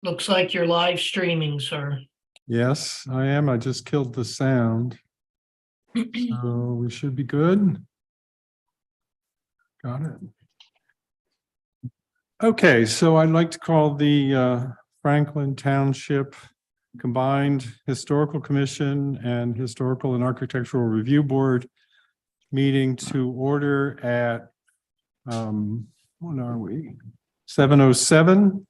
Looks like you're live streaming, sir. Yes, I am. I just killed the sound. So we should be good. Got it. Okay, so I'd like to call the Franklin Township Combined Historical Commission and Historical and Architectural Review Board meeting to order at what are we? 7:07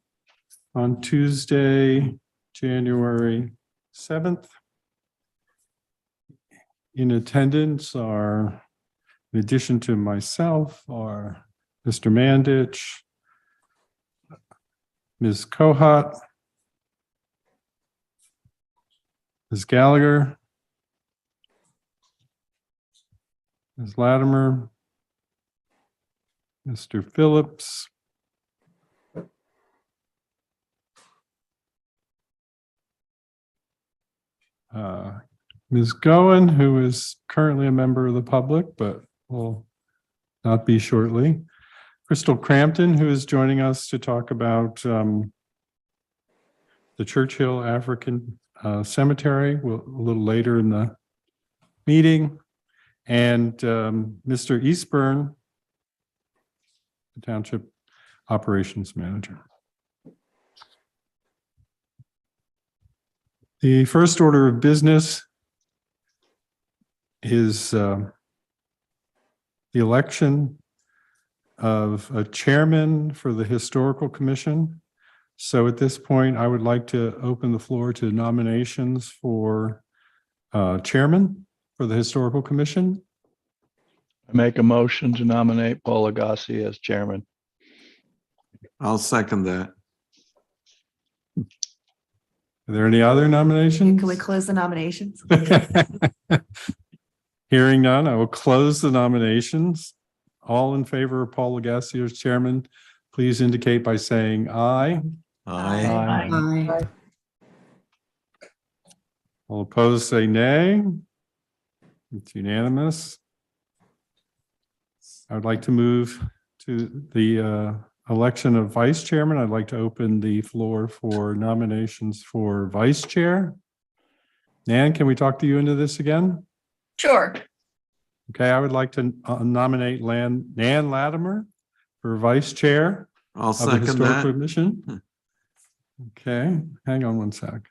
on Tuesday, January 7th. In attendance are, in addition to myself, are Mr. Mandich, Ms. Kohat, Ms. Gallagher, Ms. Latimer, Mr. Phillips, Ms. Goen, who is currently a member of the public, but will not be shortly. Crystal Crampton, who is joining us to talk about the Churchill African Cemetery a little later in the meeting. And Mr. Eastburn, the Township Operations Manager. The first order of business is the election of a chairman for the Historical Commission. So at this point, I would like to open the floor to nominations for chairman for the Historical Commission. I make a motion to nominate Paul Agassi as chairman. I'll second that. Are there any other nominations? Can we close the nominations? Hearing none, I will close the nominations. All in favor of Paul Agassi as chairman, please indicate by saying aye. Aye. Aye. All opposed, say nay. It's unanimous. I would like to move to the election of vice chairman. I'd like to open the floor for nominations for vice chair. Nan, can we talk to you into this again? Sure. Okay, I would like to nominate Nan Latimer for vice chair I'll of the second Historical that. Commission. Okay, hang on one sec.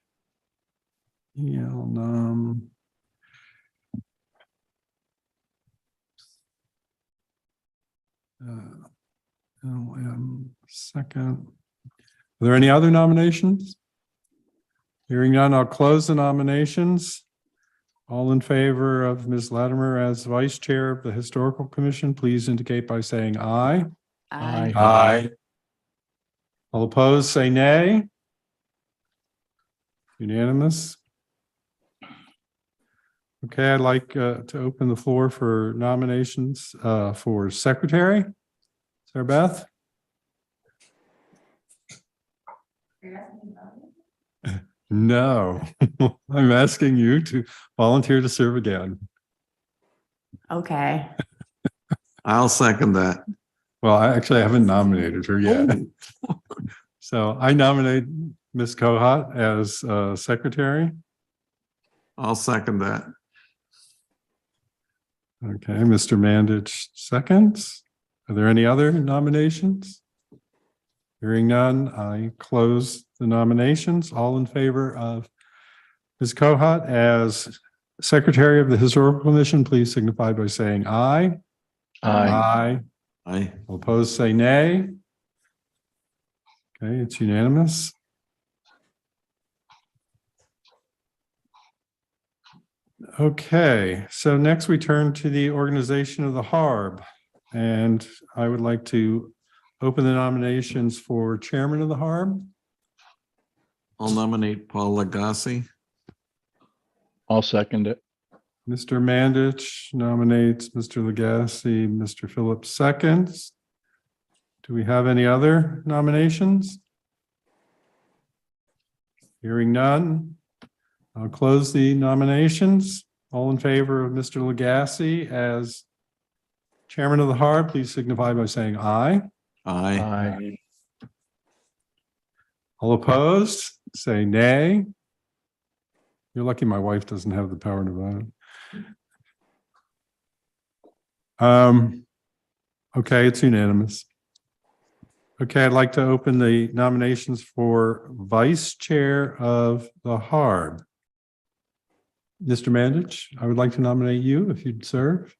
Second. Are there any other nominations? Hearing none, I'll close the nominations. All in favor of Ms. Latimer as vice chair of the Historical Commission, please indicate by saying aye. Aye. Aye. All opposed, say nay. Unanimous. Okay, I'd like to open the floor for nominations for secretary. Sarah Beth? No, I'm asking you to volunteer to serve again. Okay. I'll second that. Well, I haven't nominated her yet. So I nominate Ms. Kohat as secretary. I'll second that. Okay, Mr. Mandich seconds. Are there any other nominations? Hearing none, I close the nominations. All in favor of Ms. Kohat as secretary of the Historical Commission, please signify by saying aye. Aye. Aye. All opposed, say nay. Okay, it's unanimous. Okay, so next we turn to the organization of the Harb. And I would like to open the nominations for chairman of the Harb. I'll nominate Paul Agassi. I'll second it. Mr. Mandich nominates Mr. Legassi, Mr. Phillips seconds. Do we have any other nominations? Hearing none, I'll close the nominations. All in favor of Mr. Legassi as chairman of the Harb, please signify by saying aye. Aye. Aye. All opposed, say nay. You're lucky my wife doesn't have the power to vote. Okay, it's unanimous. Okay, I'd like to open the nominations for vice chair of the Harb. Mr. Mandich, I would like to nominate you if you'd serve.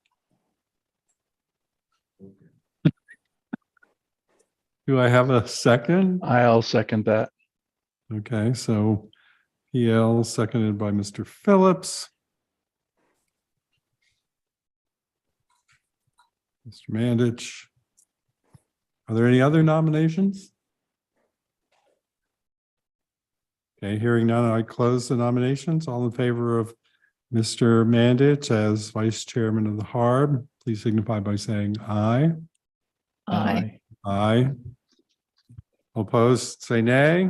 Do I have a second? I'll second that. Okay, so PL seconded by Mr. Phillips. Mr. Mandich. Are there any other nominations? Okay, hearing none, I close the nominations. All in favor of Mr. Mandich as vice chairman of the Harb, please signify by saying aye. Aye. Aye. Opposed, say nay.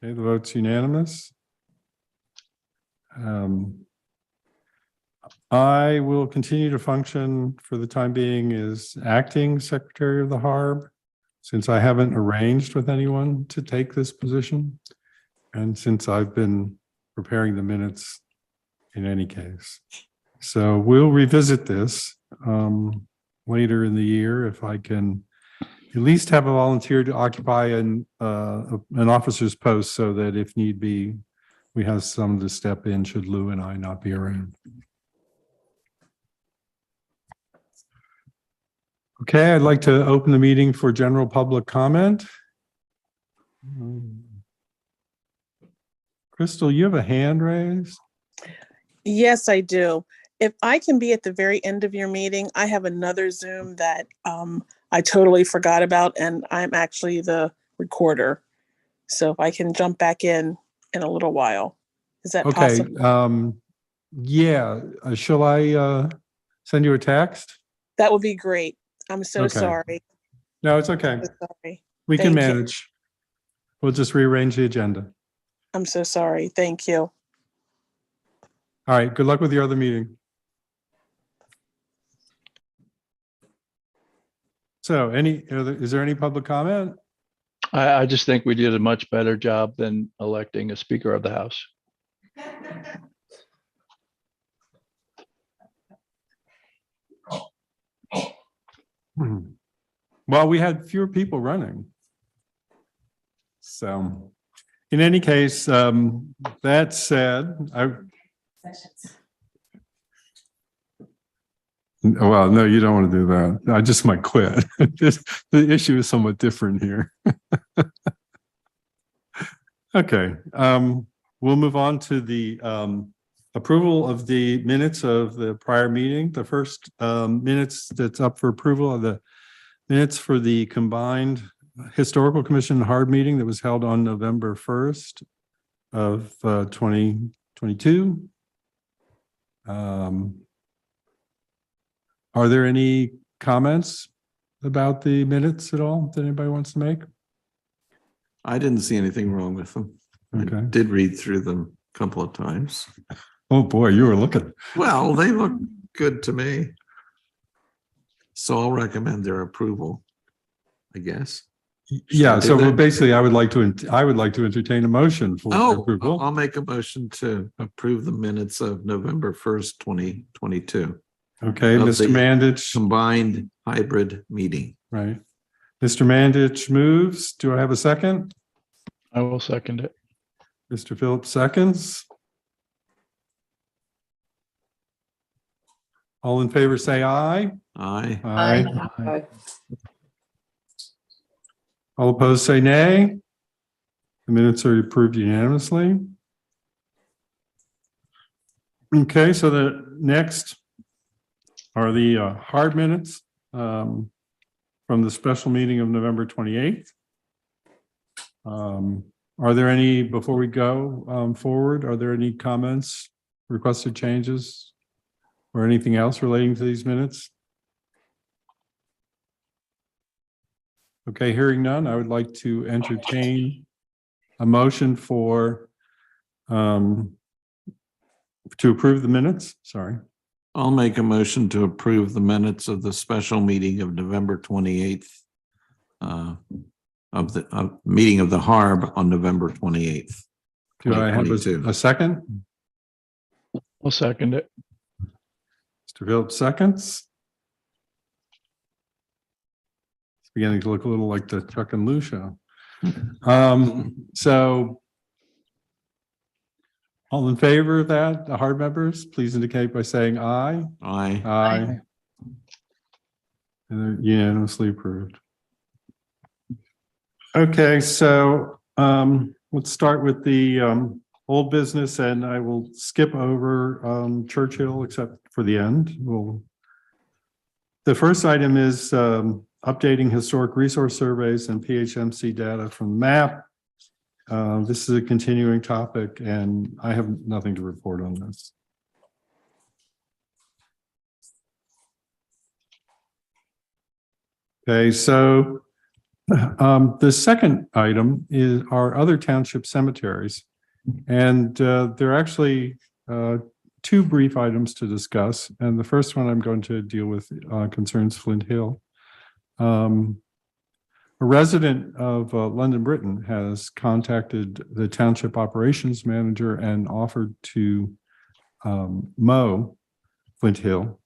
Okay, the vote's unanimous. I will continue to function for the time being as acting secretary of the Harb, since I haven't arranged with anyone to take this position. And since I've been preparing the minutes in any case. So we'll revisit this later in the year if I can at least have a volunteer to occupy an officer's post so that if need be, we have someone to step in should Lou and I not be around. Okay, I'd like to open the meeting for general public comment. Crystal, you have a hand raised? Yes, I do. If I can be at the very end of your meeting, I have another Zoom that I totally forgot about, and I'm actually the recorder. So if I can jump back in a little while, is that Okay, possible? yeah, shall I send you a text? That would be great. I'm so Okay. sorry. No, it's okay. So sorry. We can Thank you. manage. We'll just rearrange the agenda. I'm so sorry. Thank you. All right, good luck with your other meeting. So is there any public comment? I just think we did a much better job than electing a Speaker of the House. Well, we had fewer people running. So in any case, that said, well, no, you don't want to do that. I just might quit. The issue is somewhat different here. Okay, we'll move on to the approval of the minutes of the prior meeting. The first minutes that's up for approval are the minutes for the combined Historical Commission Harb meeting that was held on November 1st of 2022. Are there any comments about the minutes at all that anybody wants to make? I didn't see anything wrong with them. Okay. I did read through them a couple of times. Oh boy, you were looking. Well, they look good to me. So I'll recommend their approval, I guess. Yeah, do so that? basically I would like to entertain a motion for Oh, approval. I'll make a motion to approve the minutes of November 1st, 2022. Okay, of Mr. the Mandich, Combined hybrid meeting. right. Mr. Mandich moves. Do I have a second? I will second it. Mr. Phillips seconds. All in favor, say aye. Aye. Aye. All opposed, say nay. The minutes are approved unanimously. Okay, so the next are the hard minutes from the special meeting of November 28th. Are there any, before we go forward, are there any comments, requested changes, or anything else relating to these minutes? Okay, hearing none, I would like to entertain a motion for to approve the minutes. Sorry. I'll make a motion to approve the minutes of the special meeting of November 28th of the meeting of the Harb on November 28th. Do I have 2022. a second? I'll second it. Mr. Phillips seconds. It's beginning to look a little like the Chuck and Lou show. So all in favor of that, the Harb members, please indicate by saying aye. Aye. Aye. And they're unanimously approved. Okay, so let's start with the old business, and I will skip over Churchill except for the end. The first item is updating historic resource surveys and PHMC data from MAP. This is a continuing topic, and I have nothing to report on this. Okay, so the second item is our other township cemeteries. And there are actually two brief items to discuss. And the first one I'm going to deal with concerns Flint Hill. A resident of London, Britain has contacted the township operations manager and offered to mow Flint Hill.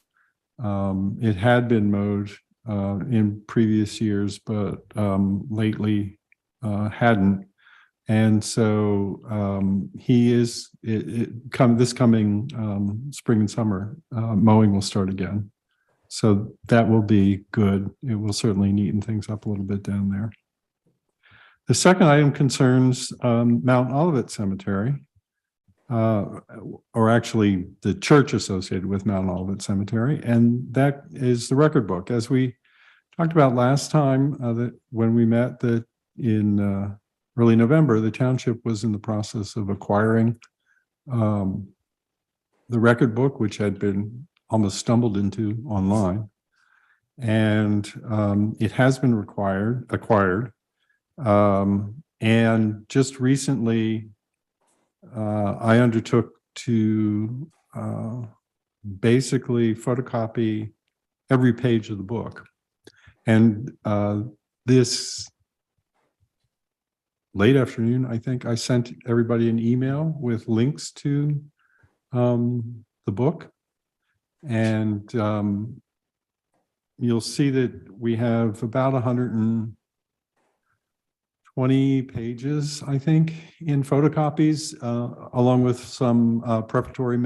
It had been mowed in previous years, but lately hadn't. And so he is this coming spring and summer, mowing will start again. So that will be good. It will certainly neaten things up a little bit down there. The second item concerns Mount Olivet Cemetery, or actually the church associated with Mount Olivet Cemetery, and that is the record book. As we talked about last time, that when we met in early November, the township was in the process of acquiring the record book, which had been almost stumbled into online, and it has been acquired. And just recently, I undertook to basically photocopy every page of the book. And this late afternoon, I think I sent everybody an email with links to the book. And you'll see that we have about 120 pages, I think, in photocopies, along with some preparatory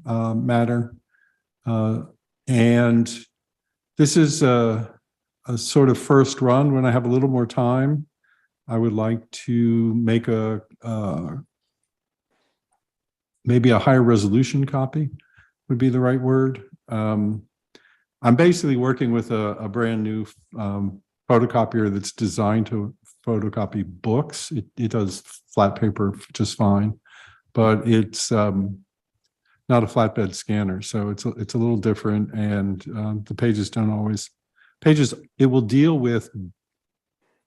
matter. And this is a sort of first run. When I have a little more time, I would like to make maybe a higher resolution copy would be the right word. I'm basically working with a brand new photocopier that's designed to photocopy books. It does flat paper just fine, but it's not a flatbed scanner, so it's a little different, and the pages don't always. It will deal with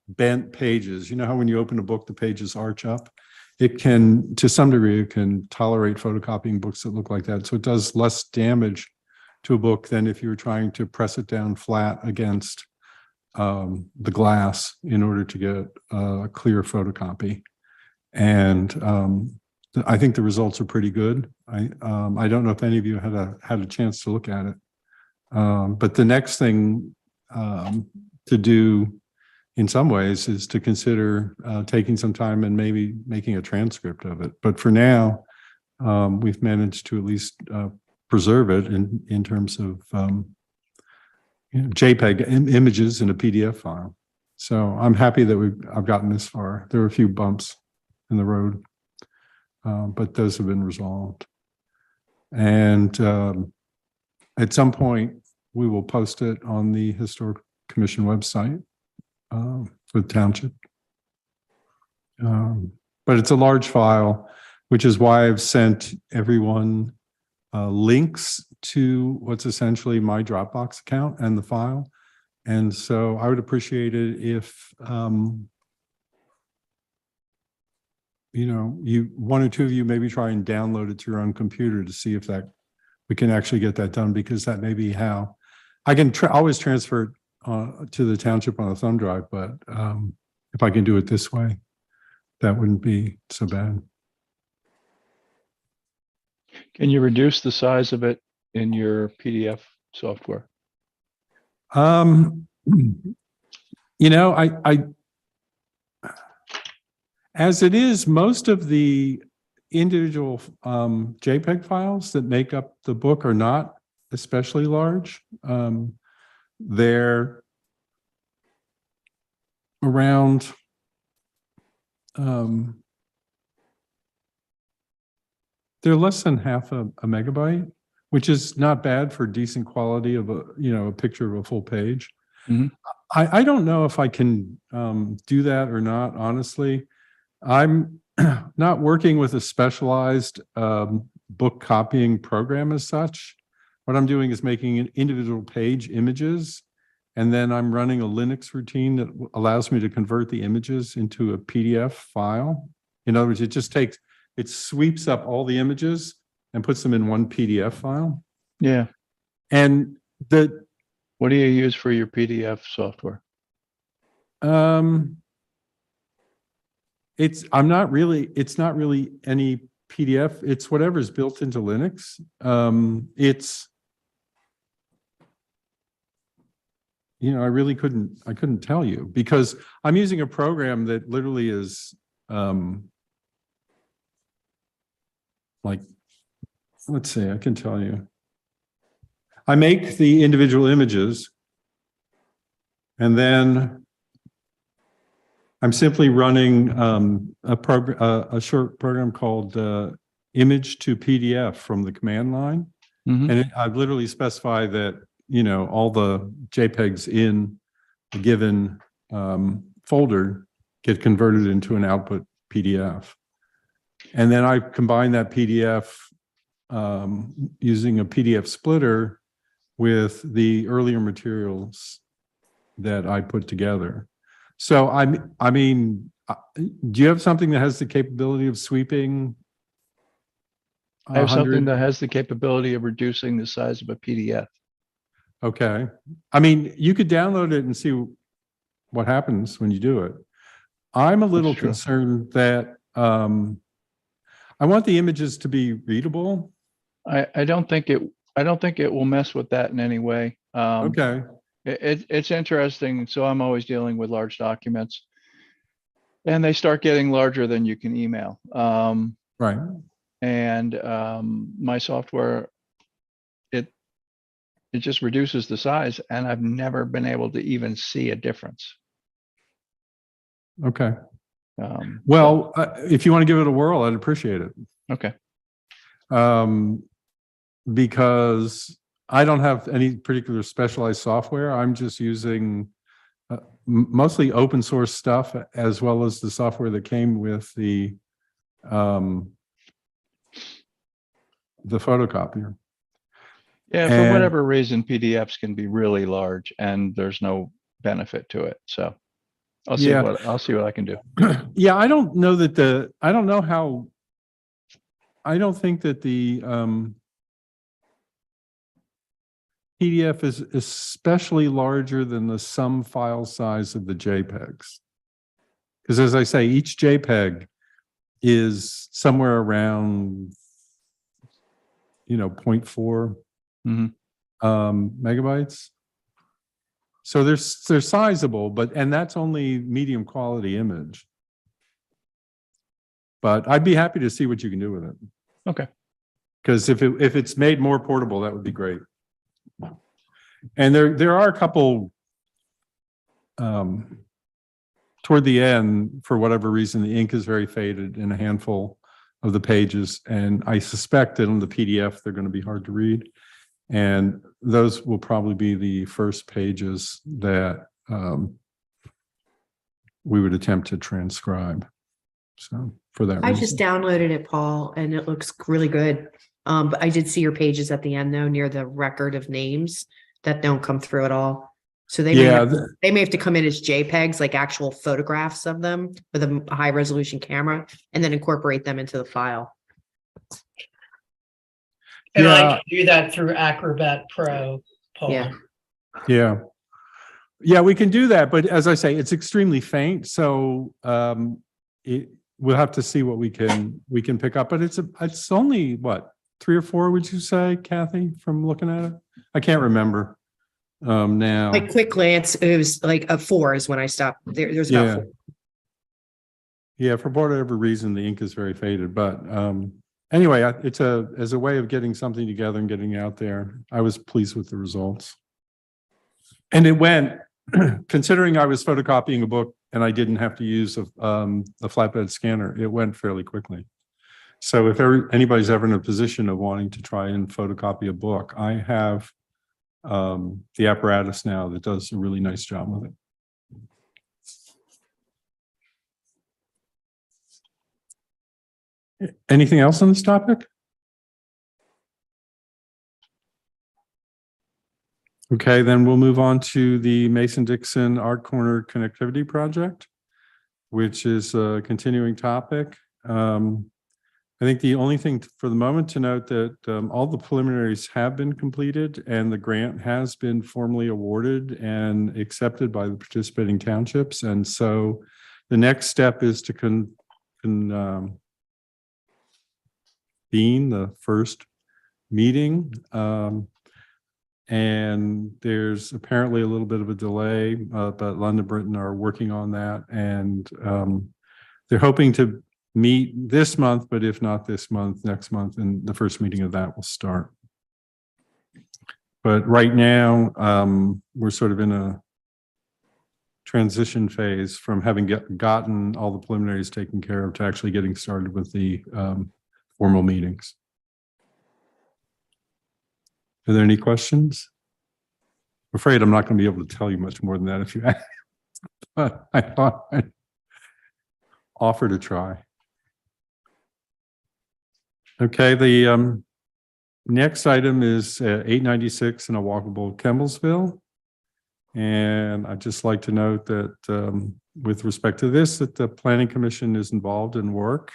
bent pages. You know how when you open a book, the pages arch up? It can, to some degree, it can tolerate photocopying books that look like that. So it does less damage to a book than if you were trying to press it down flat against the glass in order to get a clear photocopy. And I think the results are pretty good. I don't know if any of you had a chance to look at it. But the next thing to do in some ways is to consider taking some time and maybe making a transcript of it. But for now, we've managed to at least preserve it in terms of JPEG images in a PDF file. So I'm happy that I've gotten this far. There were a few bumps in the road, but those have been resolved. And at some point, we will post it on the Historic Commission website for the township. But it's a large file, which is why I've sent everyone links to what's essentially my Dropbox account and the file. And so I would appreciate it if, one or two of you maybe try and download it to your own computer to see if we can actually get that done, because that may be how I can always transfer it to the township on a thumb drive, but if I can do it this way, that wouldn't be so bad. Can you reduce the size of it in your PDF software? You know, I as it is, most of the individual JPEG files that make up the book are not especially large. They're around they're less than half a megabyte, which is not bad for decent quality of a picture of a full page. Mhm. I don't know if I can do that or not, honestly. I'm not working with a specialized book copying program as such. What I'm doing is making individual page images, and then I'm running a Linux routine that allows me to convert the images into a PDF file. In other words, it sweeps up all the images and puts them in one PDF file. Yeah. And What do you use for your PDF software? it's not really any PDF. It's whatever's built into Linux. I couldn't tell you because I'm using a program that literally is like, let's see, I can tell you. I make the individual images and then I'm simply running a short program called image to PDF from the command line. Mhm. And I've literally specified that, all the JPEGs in a given folder get converted into an output PDF. And then I combine that PDF using a PDF splitter with the earlier materials that I put together. So I mean, do you have something that has the capability of sweeping? I have something 100? that has the capability of reducing the size of a PDF. Okay. I mean, you could download it and see what happens when you do it. I'm a little true. concerned that I want the images to be readable. I don't think it will mess with that in any way. Okay. It's interesting. So I'm always dealing with large documents and they start getting larger than you can email. Right. And my software, it just reduces the size and I've never been able to even see a difference. Okay. Well, if you want to give it a whirl, I'd appreciate it. Okay. Because I don't have any particular specialized software. I'm just using mostly open source stuff as well as the software that came with the photocopier. Yeah, for And- whatever reason, PDFs can be really large and there's no benefit to it. So I'll see what I can do. Yeah, I don't know that I don't think that the PDF is especially larger than the sum file size of the JPEGs. Because as I say, each JPEG is somewhere around 0.4 Mhm. Megabytes. So they're sizable, and that's only medium quality image. But I'd be happy to see what you can do with it. Okay. Because if it's made more portable, that would be great. And there are a couple toward the end, for whatever reason, the ink is very faded in a handful of the pages. And I suspect that on the PDF, they're going to be hard to read. And those will probably be the first pages that we would attempt to transcribe. So for that I reason. just downloaded it, Paul, and it looks really good. But I did see your pages at the end though, near the record of names that don't come through at all. So they may have to come in as JPEGs, like actual photographs of them with a high resolution camera, and then incorporate them into the file. And I Yeah. can do that through Acrobat Pro, Paul. Yeah. Yeah. Yeah, we can do that, but as I say, it's extremely faint, so we'll have to see what we can pick up. But it's only what, 3 or 4, would you say, Kathy, from looking at it? I can't remember now. Like quick glance, it was like a 4 is when I stopped. There's about Yeah. 4. Yeah, for whatever reason, the ink is very faded, but anyway, it's as a way of getting something together and getting out there. I was pleased with the results. And it went, considering I was photocopying a book and I didn't have to use a flatbed scanner, it went fairly quickly. So if anybody's ever in a position of wanting to try and photocopy a book, I have the apparatus now that does a really nice job with it. Anything else on this topic? Okay, then we'll move on to the Mason-Dixon Art Corner Connectivity Project, which is a continuing topic. I think the only thing for the moment to note that all the preliminaries have been completed and the grant has been formally awarded and accepted by the participating townships. And so the next step is to convene the first meeting. And there's apparently a little bit of a delay, but London Britain are working on that. And they're hoping to meet this month, but if not this month, next month, and the first meeting of that will start. But right now, we're sort of in a transition phase from having gotten all the preliminaries taken care of to actually getting started with the formal meetings. Are there any questions? I'm afraid I'm not going to be able to tell you much more than that if you ask, but I thought I'd offer to try. Okay, the next item is 896 in a walkable Kemblesville. And I'd just like to note that with respect to this, that the Planning Commission is involved in work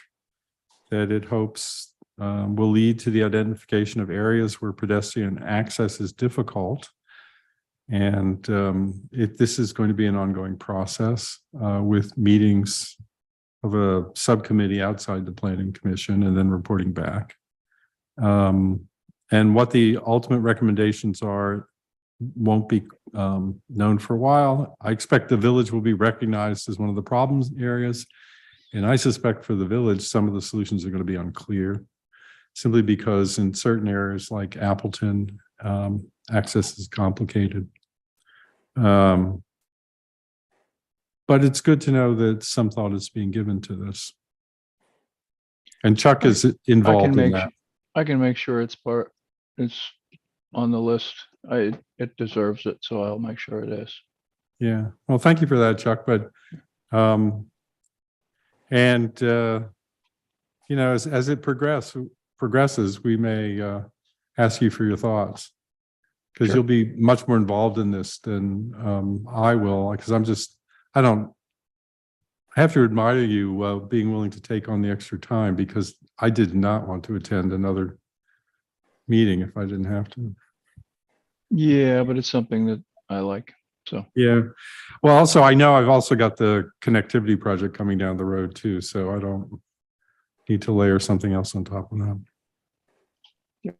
that it hopes will lead to the identification of areas where pedestrian access is difficult. And this is going to be an ongoing process with meetings of a subcommittee outside the Planning Commission and then reporting back. And what the ultimate recommendations are won't be known for a while. I expect the village will be recognized as one of the problems areas. And I suspect for the village, some of the solutions are going to be unclear, simply because in certain areas like Appleton, access is complicated. But it's good to know that some thought is being given to this. And Chuck is involved in that. I can make sure it's on the list. It deserves it, so I'll make sure it is. Yeah. Well, thank you for that, Chuck. But you know, as it progresses, we may ask you for your thoughts, because Sure. you'll be much more involved in this than I will, because I have to admire you being willing to take on the extra time, because I did not want to attend another meeting if I didn't have to. Yeah, but it's something that I like. So Yeah. Well, also, I know I've also got the connectivity project coming down the road too, so I don't need to layer something else on top of that. yeah.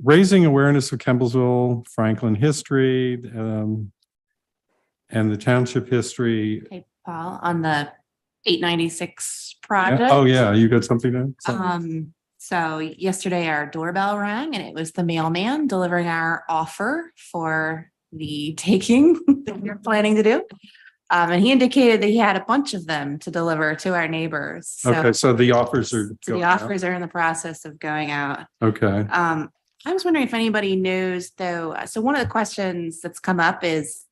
Raising awareness of Kemblesville, Franklin history, and the township history. Hey, Paul, on the 896 Yeah. project. Oh, yeah, you got something there? So yesterday our doorbell rang and it was the mailman delivering our offer for the taking that we're planning to do. And he indicated that he had a bunch of them to deliver to our neighbors. Okay, so the offers are. So the going out. offers are in the process of going out. Okay. I was wondering if anybody knows though. So one of the questions that's come up is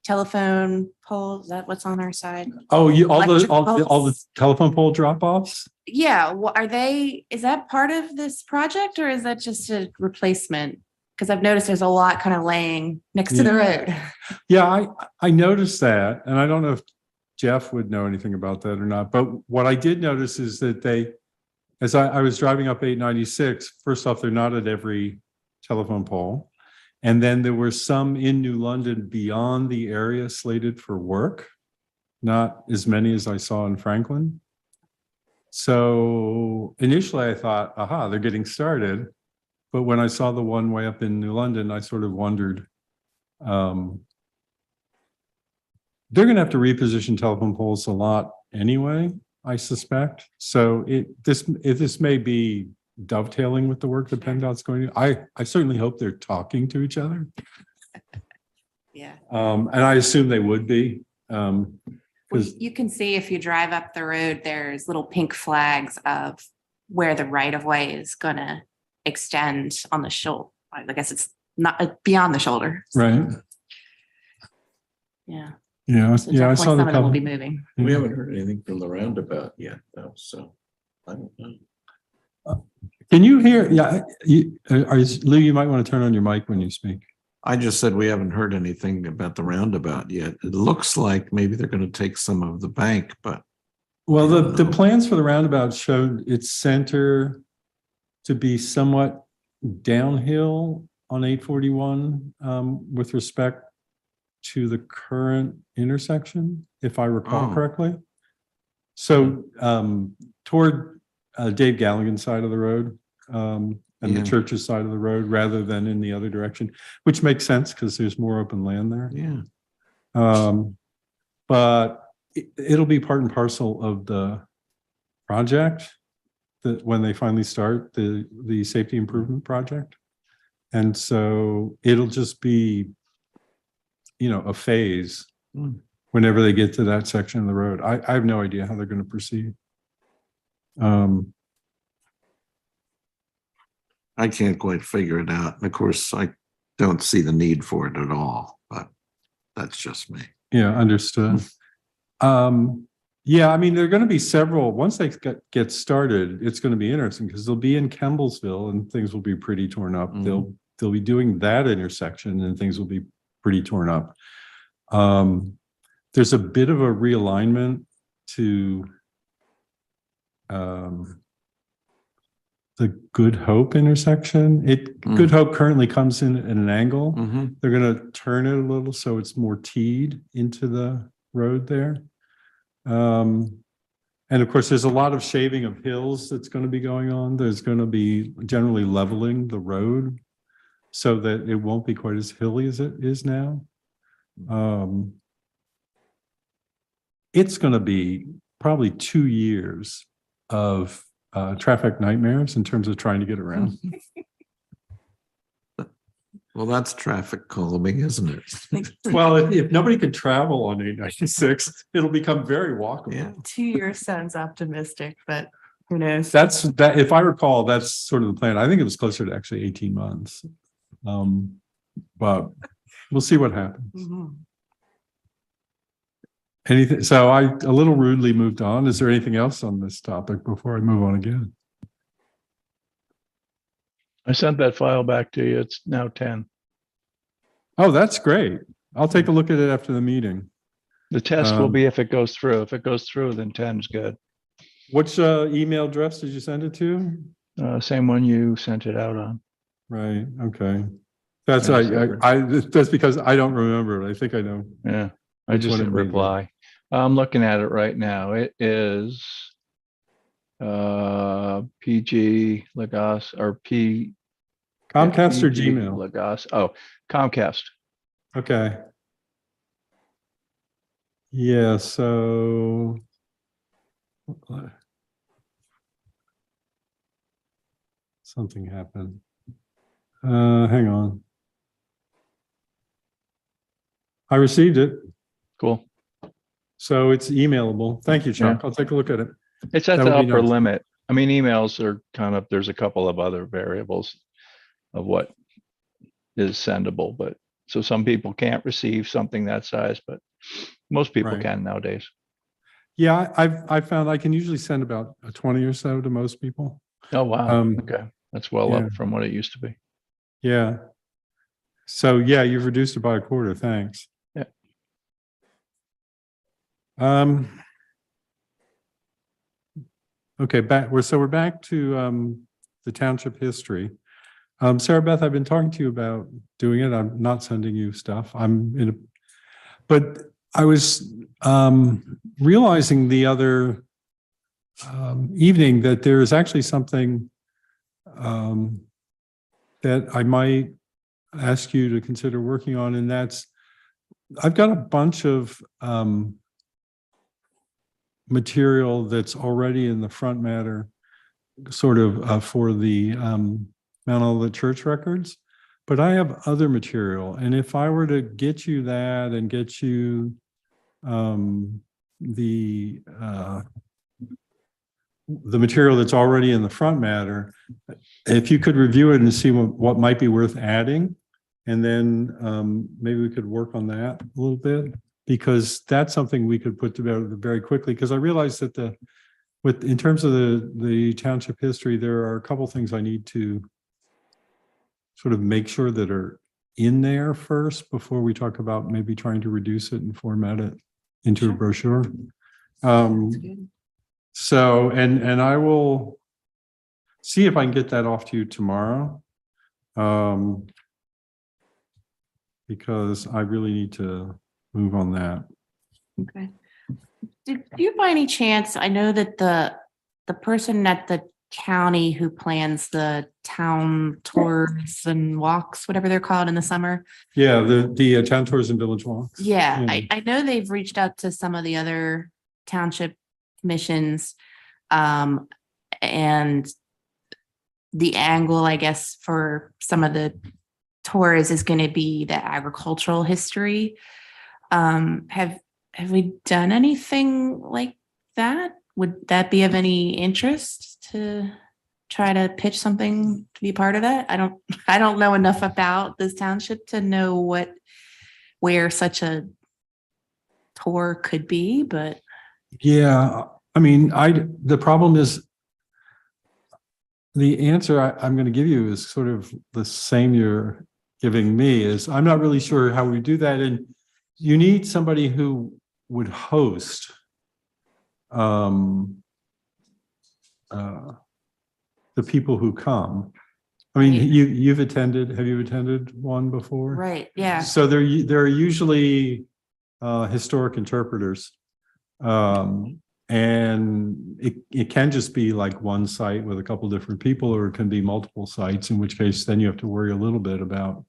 telephone poles. Is that what's on our side? Oh, all Electric the poles. telephone pole drop-offs? Yeah, well, is that part of this project or is that just a replacement? Because I've noticed there's a lot kind of laying next to the road. Yeah, I noticed that, and I don't know if Jeff would know anything about that or not, but what I did notice is that as I was driving up 896, first off, they're not at every telephone pole. And then there were some in New London beyond the area slated for work, not as many as I saw in Franklin. So initially I thought, aha, they're getting started. But when I saw the one way up in New London, I sort of wondered, they're going to have to reposition telephone poles a lot anyway, I suspect. So this may be dovetailing with the work that PennDOT's going to do. I certainly hope they're talking to each other. Yeah. And I assume they would be. Well, Because you can see if you drive up the road, there's little pink flags of where the right of way is gonna extend on the shoulder. I guess it's not beyond the shoulder. right. Yeah. Yeah, So yeah, I definitely saw some the of them will be couple. moving. We haven't heard anything from the roundabout yet, though, so I don't know. Can you hear? Yeah, Lou, you might want to turn on your mic when you speak. I just said we haven't heard anything about the roundabout yet. It looks like maybe they're going to take some of the bank, but Well, I don't the know. plans for the roundabout showed its center to be somewhat downhill on 841 with respect to the current intersection, if I recall Oh. correctly. So toward Dave Galligan's side of the road and Yeah. the church's side of the road, rather than in the other direction, which makes sense because there's more open land there. Yeah. But it'll be part and parcel of the project that when they finally start the safety improvement project. And so it'll just be, a phase Hmm. whenever they get to that section of the road. I have no idea how they're going to proceed. I can't quite figure it out. And of course, I don't see the need for it at all, but that's just me. Yeah, understood. Yeah, I mean, there are going to be several, once they get started, it's going to be interesting because they'll be in Kemblesville and things will be pretty torn up. Mhm. They'll be doing that intersection and things will be pretty torn up. There's a bit of a realignment to the Good Hope intersection. Good Hope currently comes in at an angle. Mhm. They're going to turn it a little so it's more teed into the road there. And of course, there's a lot of shaving of hills that's going to be going on. There's going to be generally leveling the road so that it won't be quite as hilly as it is now. It's going to be probably 2 years of traffic nightmares in terms of trying to get around. Well, that's traffic calming, isn't it? Well, if nobody can travel on 896, it'll become very walkable. Yeah. 2 years sounds optimistic, but who knows? That, if I recall, that's sort of the plan. I think it was closer to actually 18 months. But we'll see what happens. Mhm. Anything, so I a little rudely moved on. Is there anything else on this topic before I move on again? I sent that file back to you. It's now 10. Oh, that's great. I'll take a look at it after the meeting. The test will be if it goes through. If it goes through, then 10 is good. Which email address did you send it to? Same one you sent it out on. Right, okay. That's Yeah, that's because I don't remember it. I think I know. Yeah, I Which just one hit it may be. reply. I'm looking at it right now. It is PG Lagos or P. Comcast or PG Gmail? Lagos. Oh, Comcast. Okay. Yeah, so. Something happened. Hang on. I received it, Cool. so it's emailable. Thank you, Chuck. Yeah. I'll take a look at it. It's at That the would be upper nice. limit. I mean, emails are kind of, there's a couple of other variables of what is sendable, but so some people can't receive something that size, but most people Right. can nowadays. Yeah, I've found I can usually send about 20 or so to most people. Oh, wow. Um, Okay. That's well yeah. up from what it used to be. Yeah. So yeah, you've reduced it by a quarter. Thanks. Yeah. Okay, we're back to the township history. Sarah Beth, I've been talking to you about doing it. I'm not sending you stuff. But I was realizing the other evening that there is actually something that I might ask you to consider working on, and that's I've got a bunch of material that's already in the front matter, sort of for the Mount Olivet church records, but I have other material, and if I were to get you that and get you the material that's already in the front matter, if you could review it and see what might be worth adding, and then maybe we could work on that a little bit, because that's something we could put together very quickly. Because I realized that in terms of the township history, there are a couple things I need to sort of make sure that are in there first before we talk about maybe trying to reduce it and format it into a brochure. So, and I will see if I can get that off to you tomorrow. Because I really need to move on that. Okay. Do you by any chance, I know that the person at the county who plans the town tours and walks, whatever they're called in the summer. Yeah, the town tours and village walks. Yeah, I know they've reached out to some of the other township commissions. And the angle, I guess, for some of the tours is going to be the agricultural history. Have we done anything like that? Would that be of any interest to try to pitch something to be part of that? I don't know enough about this township to know where such a tour could be, but yeah, I mean, the problem is the answer I'm going to give you is sort of the same you're giving me. Is I'm not really sure how we do that, and you need somebody who would host the people who come. I mean, Right. you've attended. Have you attended one before? right, yeah. So there are usually historic interpreters, and it can just be like one site with a couple different people, or it can be multiple sites, in which case then you have to worry a little bit about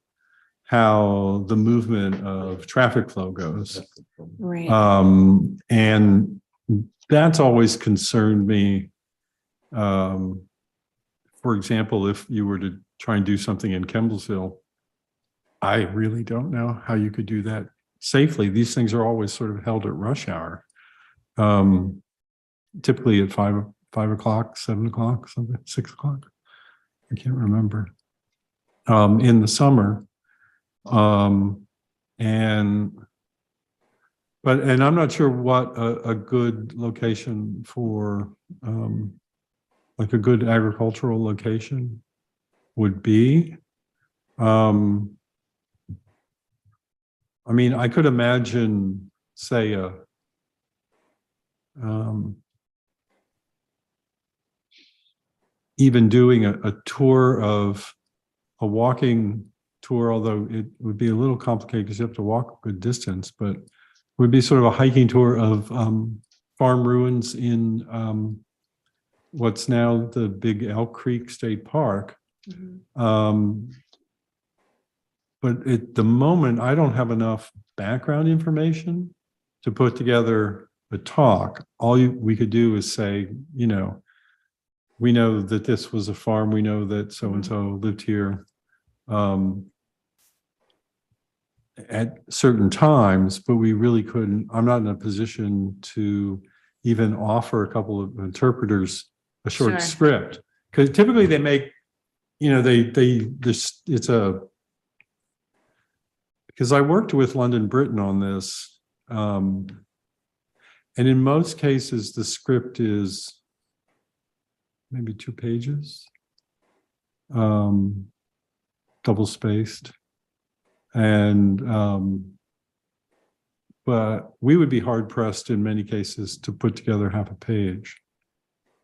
how the movement of traffic flow goes. Right. And that's always concerned me. For example, if you were to try and do something in Kemblesville, I really don't know how you could do that safely. These things are always sort of held at rush hour. Typically at 5 o'clock, 7 o'clock, something, 6 o'clock. I can't remember. In the summer. And I'm not sure what a good location for like a good agricultural location would be. I mean, I could imagine, say, even doing a tour of a walking tour, although it would be a little complicated because you have to walk a good distance, but it would be sort of a hiking tour of farm ruins in what's now the Big Elk Creek State Park. Mhm. But at the moment, I don't have enough background information to put together a talk. We could do is say, you know, we know that this was a farm. We know that so-and-so lived here at certain times, but we really couldn't. I'm not in a position to even offer a couple of interpreters a short Sure. script, because typically they make, you know, because I worked with London Britain on this, and in most cases the script is maybe 2 pages, double spaced, and but we would be hard pressed in many cases to put together half a page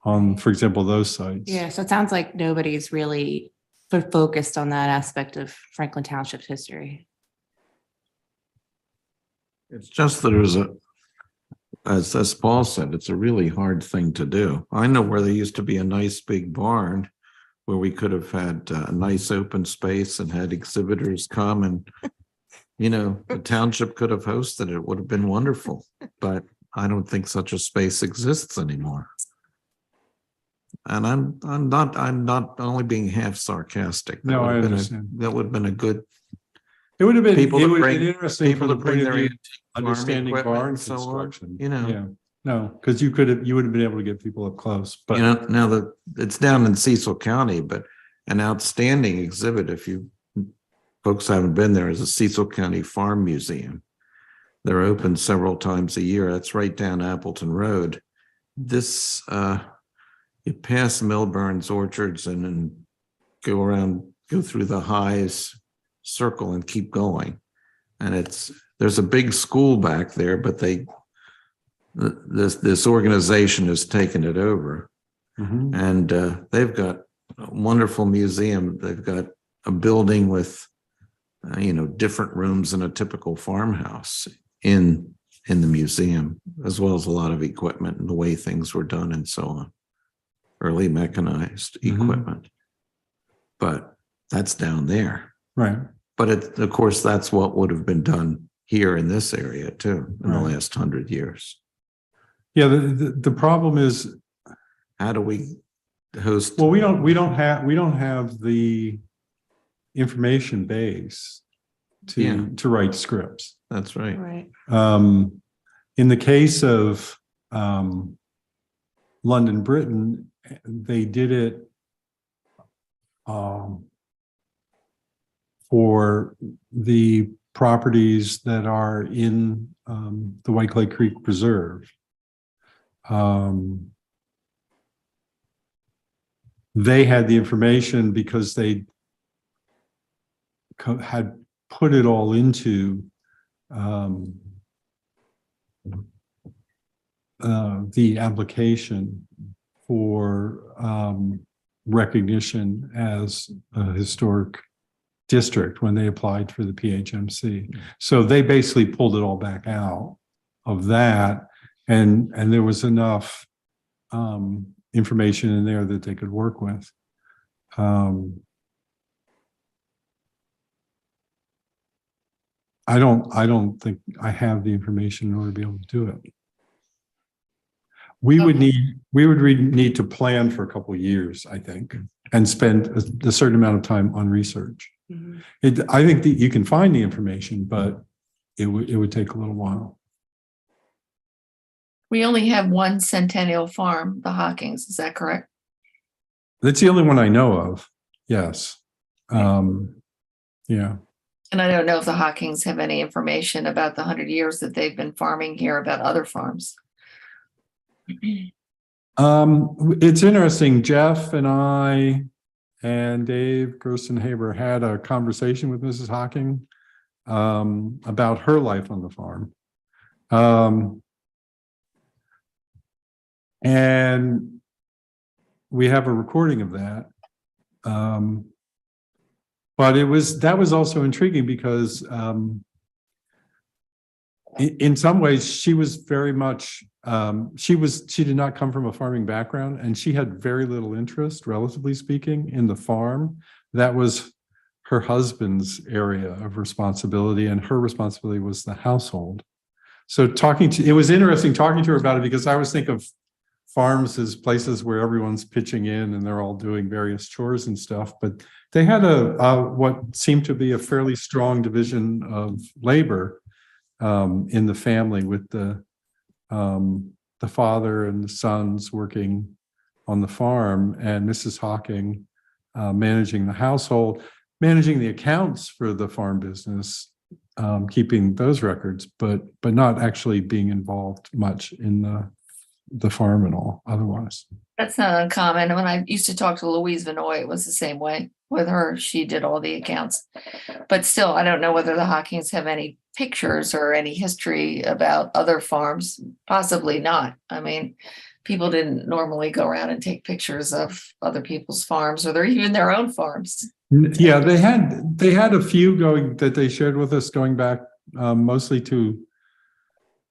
on, for example, those sites. Yeah, so it sounds like nobody's really focused on that aspect of Franklin Township's history. It's just that as Paul said, it's a really hard thing to do. I know where there used to be a nice big barn where we could have had a nice open space and had exhibitors come, and, the township could have hosted it. It would have been wonderful, but I don't think such a space exists anymore. And I'm not only being half sarcastic. No, I That understand. would have been a good It would have been, People it to would have bring- been interesting people from to the bring point of their view, farm understanding equipment barn and so on, construction. you know. Yeah, no, because you would have been able to get people up close, but Now that it's down in Cecil County, but an outstanding exhibit, if you folks haven't been there, is a Cecil County Farm Museum. They're open several times a year. That's right down Appleton Road. This, you pass Milburn's orchards and then go through the Highs circle and keep going. And there's a big school back there, but this organization has taken it over. Mhm. And they've got a wonderful museum. They've got a building with, different rooms than a typical farmhouse in the museum, as well as a lot of equipment and the way things were done and so on. Early mechanized equipment. But that's down there. right. But of course, that's what would have been done here in this area too, in the Right. last 100 years. Yeah, the problem is, How do we host? well, we don't have the information base Yeah. to write scripts. That's right. Right. In the case of London, Britain, they did it for the properties that are in the White Clay Creek Preserve. They had the information because they had put it all into the application for recognition as a historic district when they applied for the PHMC. So they basically pulled it all back out of that, and there was enough information in there that they could work with. I don't think I have the information in order to be able to do it. We would need to plan for a couple of years, I think, and spend a certain amount of time on research. Mhm. I think that you can find the information, but it would take a little while. We only have one Centennial Farm, the Hawkins, is that correct? That's the only one I know of. Yes. Yeah. And I don't know if the Hawkins have any information about the 100 years that they've been farming here about other farms. It's interesting. Jeff and I and Dave Gerstenhaber had a conversation with Mrs. Hawking about her life on the farm. And we have a recording of that. But that was also intriguing because in some ways she was very much, she did not come from a farming background, and she had very little interest, relatively speaking, in the farm. That was her husband's area of responsibility, and her responsibility was the household. So it was interesting talking to her about it, because I always think of farms as places where everyone's pitching in and they're all doing various chores and stuff, but they had what seemed to be a fairly strong division of labor in the family, with the father and the sons working on the farm, and Mrs. Hawking managing the household, managing the accounts for the farm business, keeping those records, but not actually being involved much in the farm and all otherwise. That's not uncommon. When I used to talk to Louise Vinoy, it was the same way with her. She did all the accounts. But still, I don't know whether the Hawkins have any pictures or any history about other farms. Possibly not. I mean, people didn't normally go around and take pictures of other people's farms, or even their own farms. Yeah, they had a few going that they shared with us going back mostly to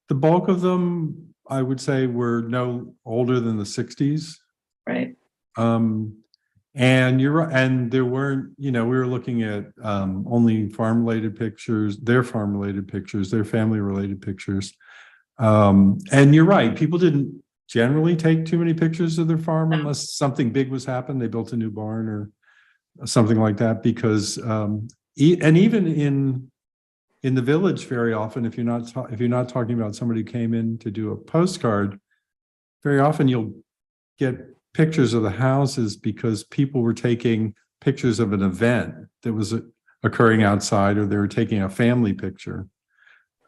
the bulk of them, I would say, were no older than the 60s. Right. And you're right, and there weren't, we were looking at only farm related pictures, their farm related pictures, their family related pictures. And you're right, people didn't generally take too many pictures of their farm unless something big was happening. They built a new barn or something like that, because and even in the village, very often, if you're not talking about somebody who came in to do a postcard, very often you'll get pictures of the houses because people were taking pictures of an event that was occurring outside, or they were taking a family picture.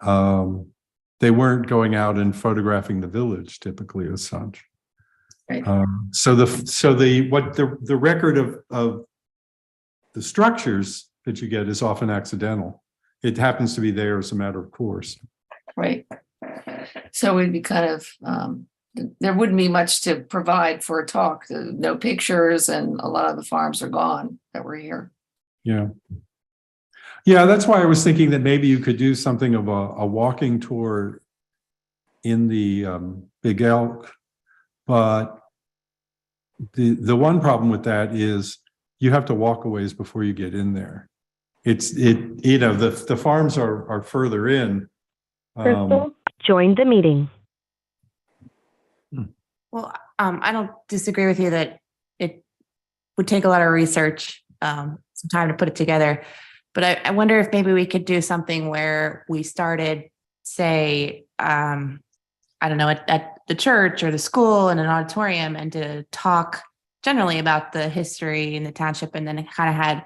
They weren't going out and photographing the village typically as such. Right. So the record of the structures that you get is often accidental. It happens to be there as a matter of course. Right. So we'd be kind of, there wouldn't be much to provide for a talk. No pictures, and a lot of the farms are gone that were here. Yeah. Yeah, that's why I was thinking that maybe you could do something of a walking tour in the Big Elk, but the one problem with that is you have to walk a ways before you get in there. The farms are further in. Crystal joined the meeting. Well, I don't disagree with you that it would take a lot of research, some time to put it together. But I wonder if maybe we could do something where we started, say, I don't know, at the church or the school in an auditorium, and to talk generally about the history in the township, and then it kind of had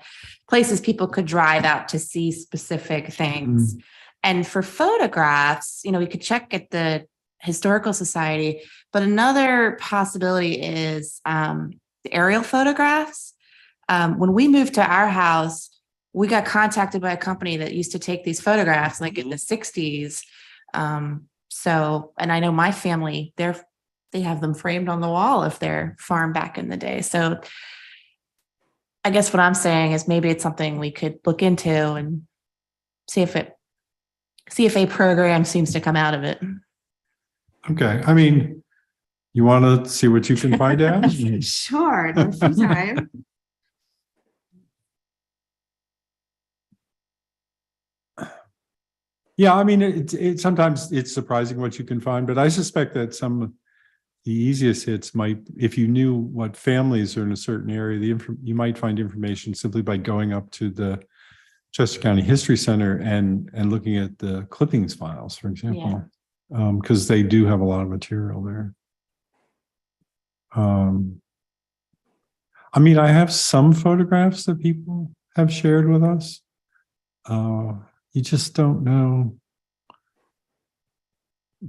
places people could drive out to see specific things. And for photographs, we could check at the Historical Society, but another possibility is the aerial photographs. When we moved to our house, we got contacted by a company that used to take these photographs like in the 60s. And I know my family, they have them framed on the wall of their farm back in the day. So I guess what I'm saying is maybe it's something we could look into and see if a program seems to come out of it. Okay. I mean, you want to see what you can find out? Sure. There's some time. Yeah, I mean, it sometimes it's surprising what you can find, but I suspect that some of the easiest hits might, if you knew what families are in a certain area, you might find information simply by going up to the Chester County History Center and looking at the clippings files, for example, because they do have a lot of material there. I mean, I have some photographs that people have shared with us. You just don't know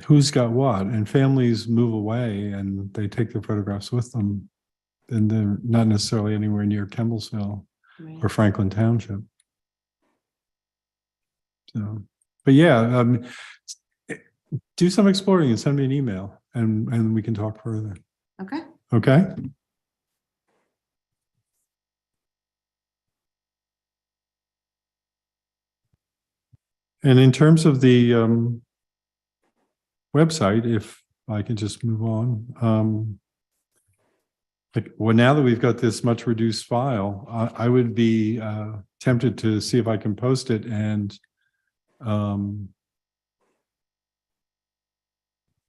who's got what, and families move away and they take their photographs with them, and they're not necessarily anywhere near Kemblesville or Franklin Township. So, but yeah, do some exploring and send me an email, and we can talk further. Okay. Okay. And in terms of the website, if I can just move on. Now that we've got this much reduced file, I would be tempted to see if I can post it and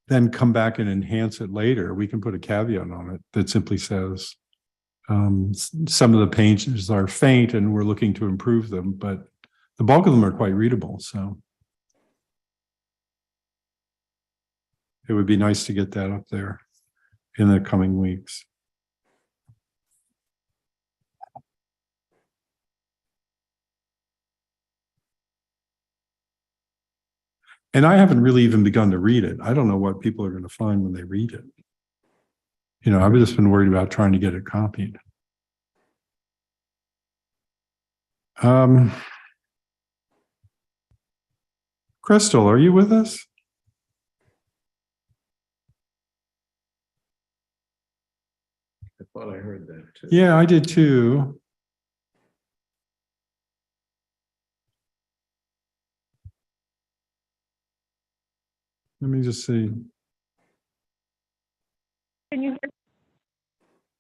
then come back and enhance it later. We can put a caveat on it that simply says some of the pages are faint and we're looking to improve them, but the bulk of them are quite readable. So it would be nice to get that up there in the coming weeks. And I haven't really even begun to read it. I don't know what people are going to find when they read it. I've just been worried about trying to get it copied. Crystal, are you with us? I thought I heard that too. Yeah, I did too. Let me just see. Can you hear?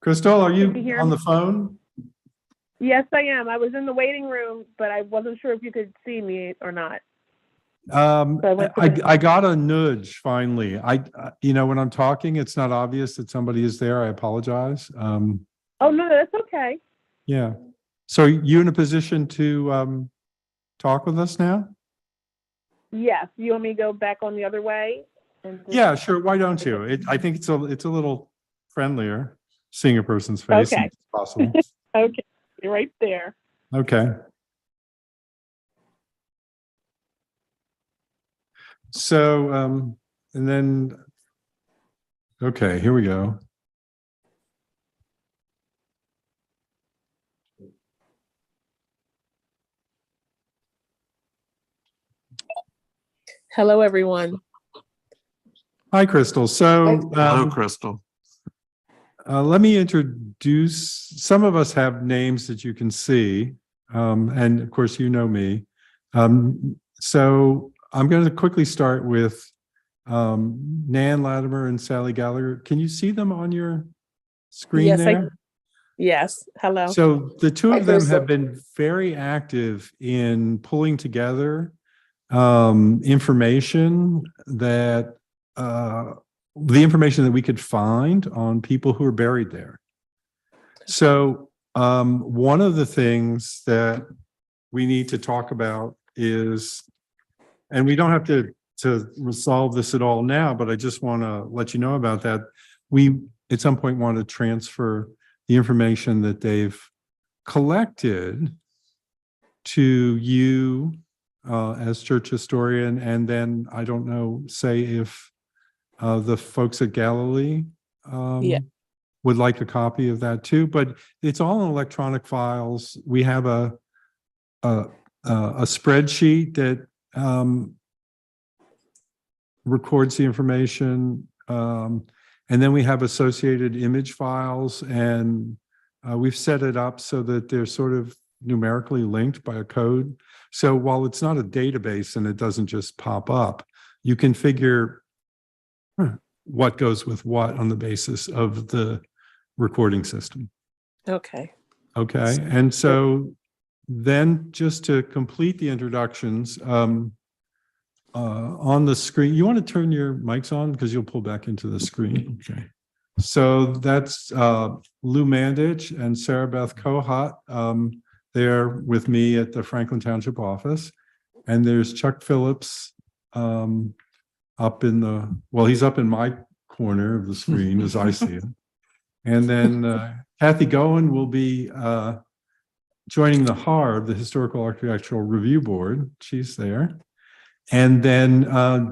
Crystal, are Can you you hear on me? the phone? Yes, I am. I was in the waiting room, but I wasn't sure if you could see me or not. So I went to the- I got a nudge finally. When I'm talking, it's not obvious that somebody is there. I apologize. Oh, no, that's okay. Yeah. So you in a position to talk with us now? Yes. You want me to go back on the other way? And just- Yeah, sure. Why don't you? I think it's a little friendlier seeing a person's face. Okay. If it's possible. Okay. You're right there. Okay. So, and then, okay, here we go. Hello, everyone. Hi, Crystal. So, Hello, Crystal. let me introduce, some of us have names that you can see, and of course, you know me. So I'm going to quickly start with Nan Latimer and Sally Gallagher. Can you see them on your screen Yes, there? Yes, hello. So the two Hi, of them Crystal. have been very active in pulling together information that the information that we could find on people who are buried there. So one of the things that we need to talk about is, and we don't have to resolve this at all now, but I just want to let you know about that. We at some point want to transfer the information that they've collected to you as church historian, and then I don't know, say if the folks at Galilee Yeah. would like a copy of that too, but it's all in electronic files. We have a spreadsheet that records the information, and then we have associated image files, and we've set it up so that they're sort of numerically linked by a code. So while it's not a database and it doesn't just pop up, you can figure what goes with what on the basis of the recording system. Okay. Okay. And so then just to complete the introductions, on the screen, you want to turn your mics on because you'll pull back into the screen. Okay. So that's Lou Mandich and Sarah Beth Kohat. They're with me at the Franklin Township office. And there's Chuck Phillips up in the, well, he's up in my corner of the screen as I see it. And then Kathy Goen will be joining the Harb, the Historical Architectural Review Board. She's there. And then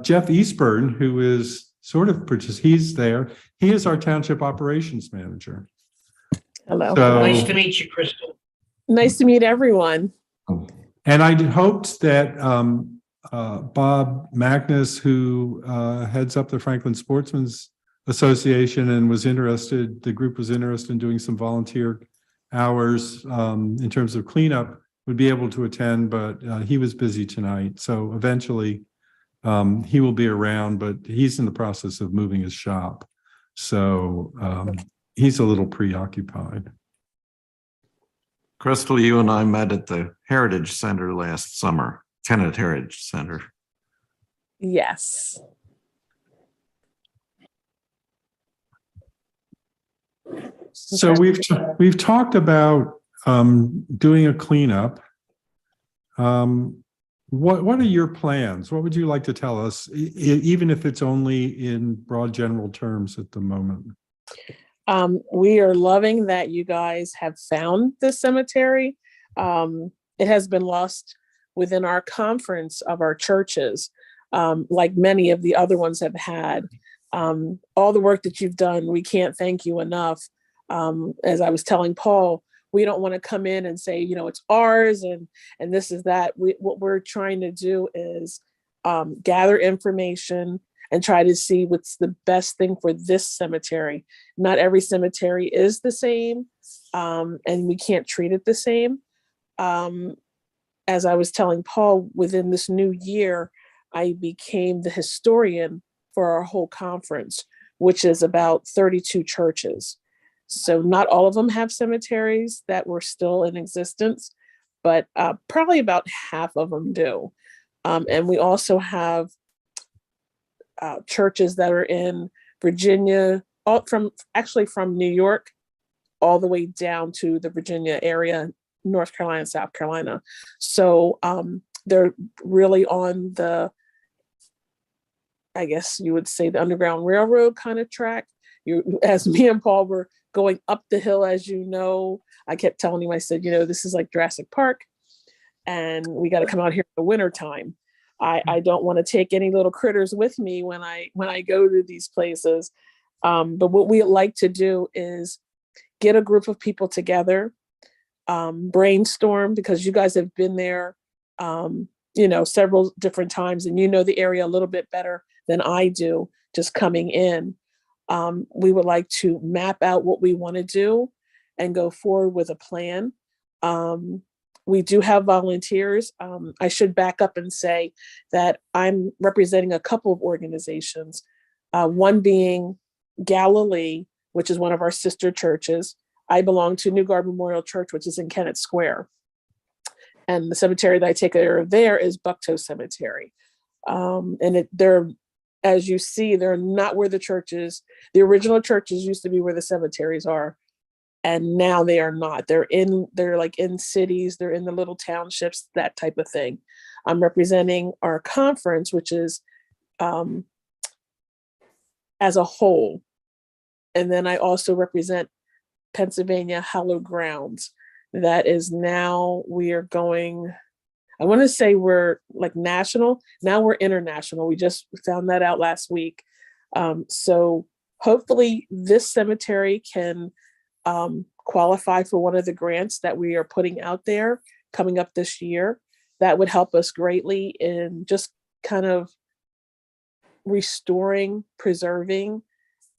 Jeff Eastburn, who is sort of, he's there. He is our Township Operations Manager. Hello. So, Nice to meet you, Crystal. Nice to meet everyone. and I hoped that Bob Magnus, who heads up the Franklin Sportsman's Association and was interested, the group was interested in doing some volunteer hours in terms of cleanup, would be able to attend, but he was busy tonight. So eventually he will be around, but he's in the process of moving his shop. So he's a little preoccupied. Crystal, you and I met at the Heritage Center last summer, Kennett Heritage Center. Yes. So we've talked about doing a cleanup. What are your plans? What would you like to tell us, even if it's only in broad general terms at the moment? We are loving that you guys have found this cemetery. It has been lost within our conference of our churches, like many of the other ones have had. All the work that you've done, we can't thank you enough. As I was telling Paul, we don't want to come in and say, it's ours and this is that. What we're trying to do is gather information and try to see what's the best thing for this cemetery. Not every cemetery is the same, and we can't treat it the same. As I was telling Paul, within this new year, I became the historian for our whole conference, which is about 32 churches. So not all of them have cemeteries that were still in existence, but probably about half of them do. And we also have churches that are in Virginia, from New York, all the way down to the Virginia area, North Carolina, South Carolina. So they're really on the, I guess you would say, the Underground Railroad kind of track. As me and Paul were going up the hill, as you know, I kept telling him, I said, this is like Jurassic Park, and we got to come out here in the winter time. I don't want to take any little critters with me when I go to these places. But what we like to do is get a group of people together, brainstorm, because you guys have been there, several different times, and the area a little bit better than I do just coming in. We would like to map out what we want to do and go forward with a plan. We do have volunteers. I should back up and say that I'm representing a couple of organizations, one being Galilee, which is one of our sister churches. I belong to New Guard Memorial Church, which is in Kennett Square. And the cemetery that I take care of there is Bucktoe Cemetery. They're, as you see, they're not where the original churches used to be where the cemeteries are. And now they are not. They're like in cities, they're in the little townships, that type of thing. I'm representing our conference, which is as a whole. And then I also represent Pennsylvania Hallowed Grounds. That is now, we are going, I want to say we're like national. Now we're international. We just found that out last week. So hopefully this cemetery can qualify for one of the grants that we are putting out there coming up this year. That would help us greatly in just kind of restoring, preserving,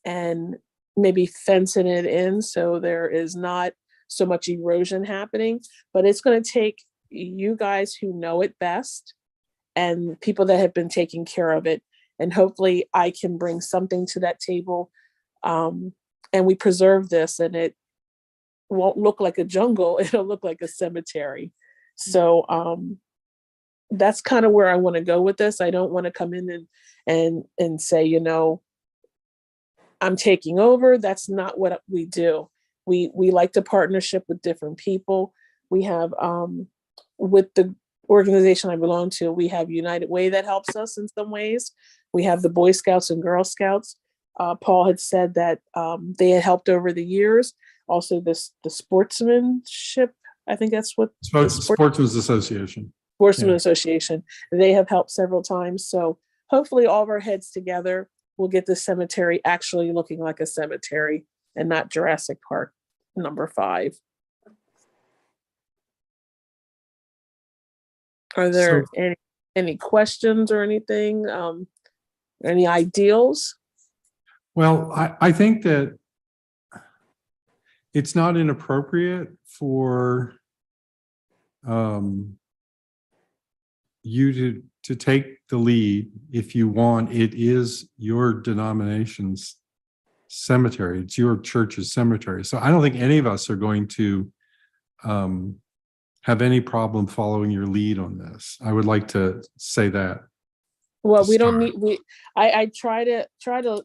and maybe fencing it in so there is not so much erosion happening. But it's going to take you guys who know it best and people that have been taking care of it. And hopefully I can bring something to that table. And we preserve this, and it won't look like a jungle. It'll look like a cemetery. So that's kind of where I want to go with this. I don't want to come in and say, I'm taking over. That's not what we do. We like to partnership with different people. We have, with the organization I belong to, we have United Way that helps us in some ways. We have the Boy Scouts and Girl Scouts. Paul had said that they had helped over the years. Also, the sportsmanship, I think that's what. Sportsmen's Association. Sportsman's Association. They have helped several times. So hopefully all of our heads together will get the cemetery actually looking like a cemetery and not Jurassic Park number 5. Are there any questions or anything? Any ideals? Well, I think that it's not inappropriate for you to take the lead if you want. It is your denomination's cemetery. It's your church's cemetery. So I don't think any of us are going to have any problem following your lead on this. I would like to say that. Well, we don't need, I try to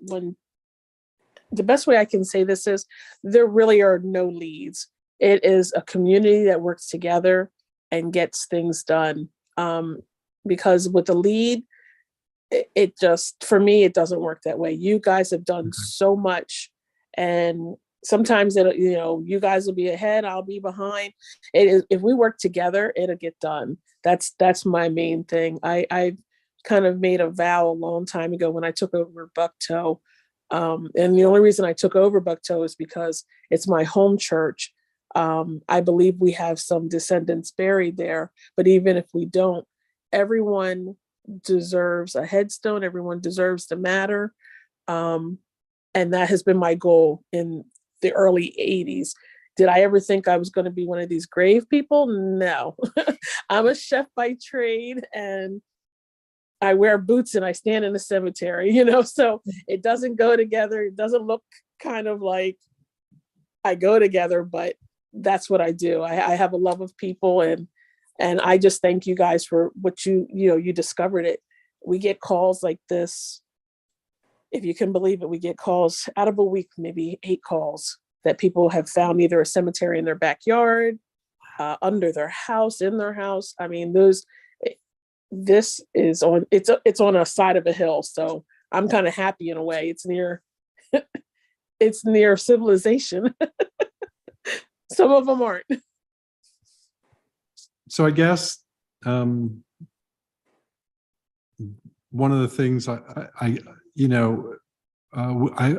when the best way I can say this is there really are no leads. It is a community that works together and gets things done. Because with the lead, it just, for me, it doesn't work that way. You guys have done so much, and sometimes you guys will be ahead, I'll be behind. If we work together, it'll get done. That's my main thing. I kind of made a vow a long time ago when I took over Bucktoe. And the only reason I took over Bucktoe is because it's my home church. I believe we have some descendants buried there, but even if we don't, everyone deserves a headstone. Everyone deserves to matter. And that has been my goal in the early 80s. Did I ever think I was going to be one of these grave people? No. I'm a chef by trade, and I wear boots and I stand in the cemetery, so it doesn't go together. It doesn't look kind of like I go together, but that's what I do. I have a love of people, and I just thank you guys for what you discovered it. We get calls like this. If you can believe it, we get calls out of a week, maybe 8 calls that people have found either a cemetery in their backyard, under their house, in their house. I mean, this is it's on a side of a hill. So I'm kind of happy in a way. It's near, it's near civilization. Some of them aren't. So I guess one of the things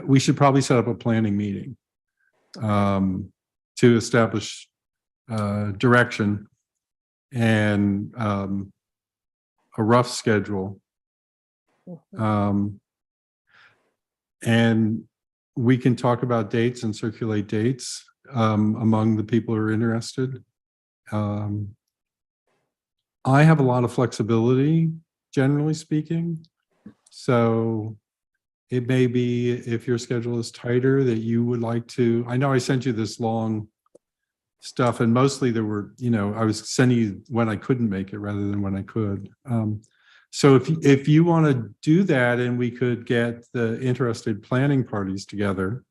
we should probably set up a planning meeting to establish direction and a rough schedule. And we can talk about dates and circulate dates among the people who are interested. I have a lot of flexibility, generally speaking. So it may be, if your schedule is tighter, that you would like to, I know I sent you this long stuff, and mostly there were, I was sending you when I couldn't make it rather than when I could. So if you want to do that, and we could get the interested planning parties together,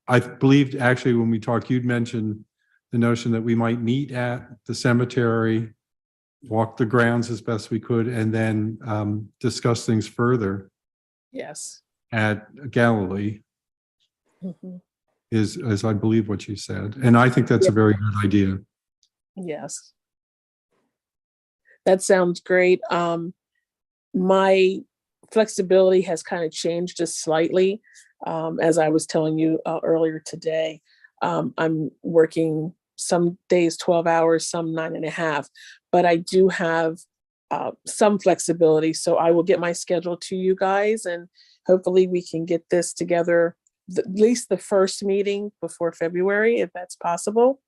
I believed actually when we talked, you'd mentioned the notion that we might meet at the cemetery, walk the grounds as best we could, and then discuss things further. Yes. At Galilee. Mm-hmm. is I believe what you said. And I think that's a very good idea. Yes. That sounds great. My flexibility has kind of changed just slightly. As I was telling you earlier today, I'm working some days 12 hours, some 9.5, but I do have some flexibility. So I will get my schedule to you guys, and hopefully we can get this together, at least the first meeting before February, if that's possible,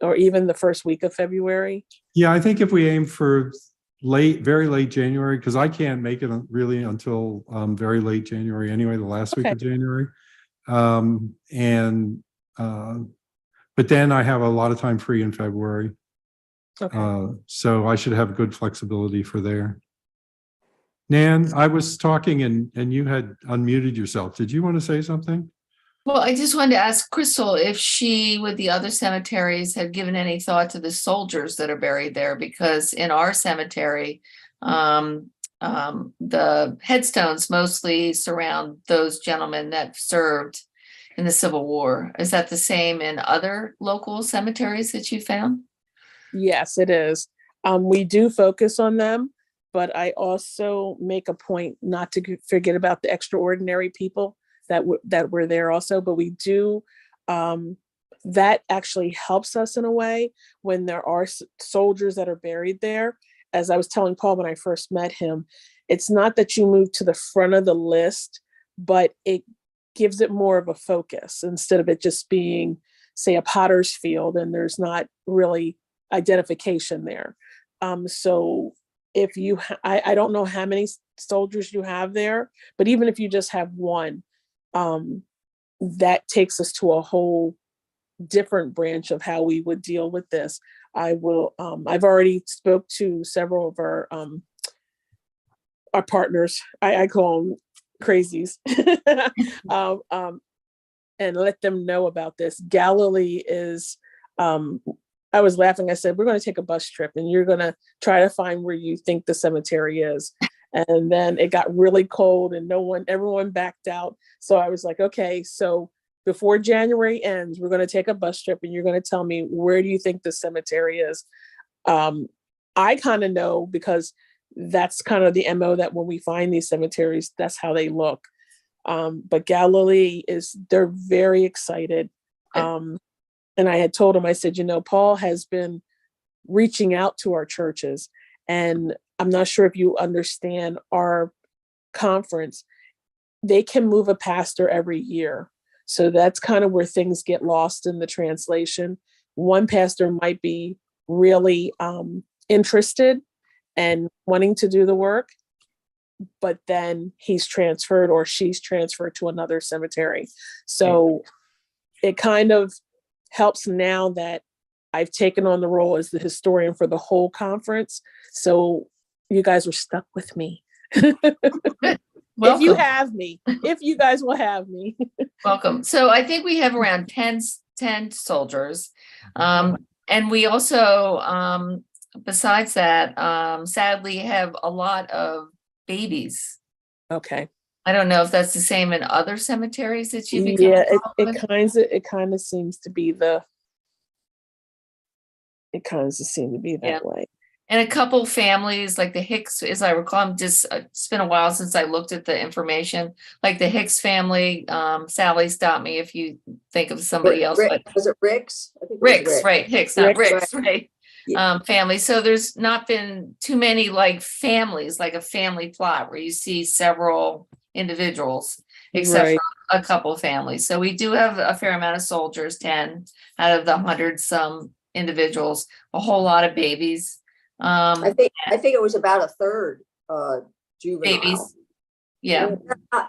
or even the first week of February. Yeah, I think if we aim for very late January, because I can't make it really until very late January anyway, the last week of January. But then I have a lot of time free in February. Okay. So I should have good flexibility for there. Nan, I was talking and you had unmuted yourself. Did you want to say something? Well, I just wanted to ask Crystal if she, with the other cemeteries, had given any thought to the soldiers that are buried there, because in our cemetery, the headstones mostly surround those gentlemen that served in the Civil War. Is that the same in other local cemeteries that you found? Yes, it is. We do focus on them, but I also make a point not to forget about the extraordinary people that were there also. But we do, that actually helps us in a way when there are soldiers that are buried there. As I was telling Paul when I first met him, it's not that you move to the front of the list, but it gives it more of a focus instead of it just being, say, a potter's field and there's not really identification there. So if you, I don't know how many soldiers you have there, but even if you just have one, that takes us to a whole different branch of how we would deal with this. I've already spoke to several of our partners. I call them crazies, and let them know about this. Galilee is, I was laughing. I said, we're going to take a bus trip and you're going to try to find where you think the cemetery is. And then it got really cold and everyone backed out. So I was like, okay, so before January ends, we're going to take a bus trip and you're going to tell me, where do you think the cemetery is? I kind of know, because that's kind of the MO, that when we find these cemeteries, that's how they look. But Galilee they're very excited. And I had told him, I said, Paul has been reaching out to our churches, and I'm not sure if you understand our conference. They can move a pastor every year. So that's kind of where things get lost in the translation. One pastor might be really interested, and wanting to do the work, but then he's transferred or she's transferred to another cemetery. So it kind of helps now that I've taken on the role as the historian for the whole conference. So you guys are stuck with me. If you have me, if you guys will have me. Welcome. So I think we have around 10 soldiers. And we also, besides that, sadly have a lot of babies. Okay. I don't know if that's the same in other cemeteries that you become Yeah, involved with. it kind of seems to be that way. And a couple families, like the Hicks, as I recall, it's been a while since I looked at the information, like the Hicks family. Sally, stop me if you think of somebody else. But Was it Rick's? I think it was Ricks, right? Hicks, not Ricks, right? Yeah. Family. So there's not been too many like families, like a family plot where you see several individuals, except Right. for a couple of families. So we do have a fair amount of soldiers, 10 out of the 100 some individuals, a whole lot of babies. I think it was about a third juvenile. Babies. Yeah.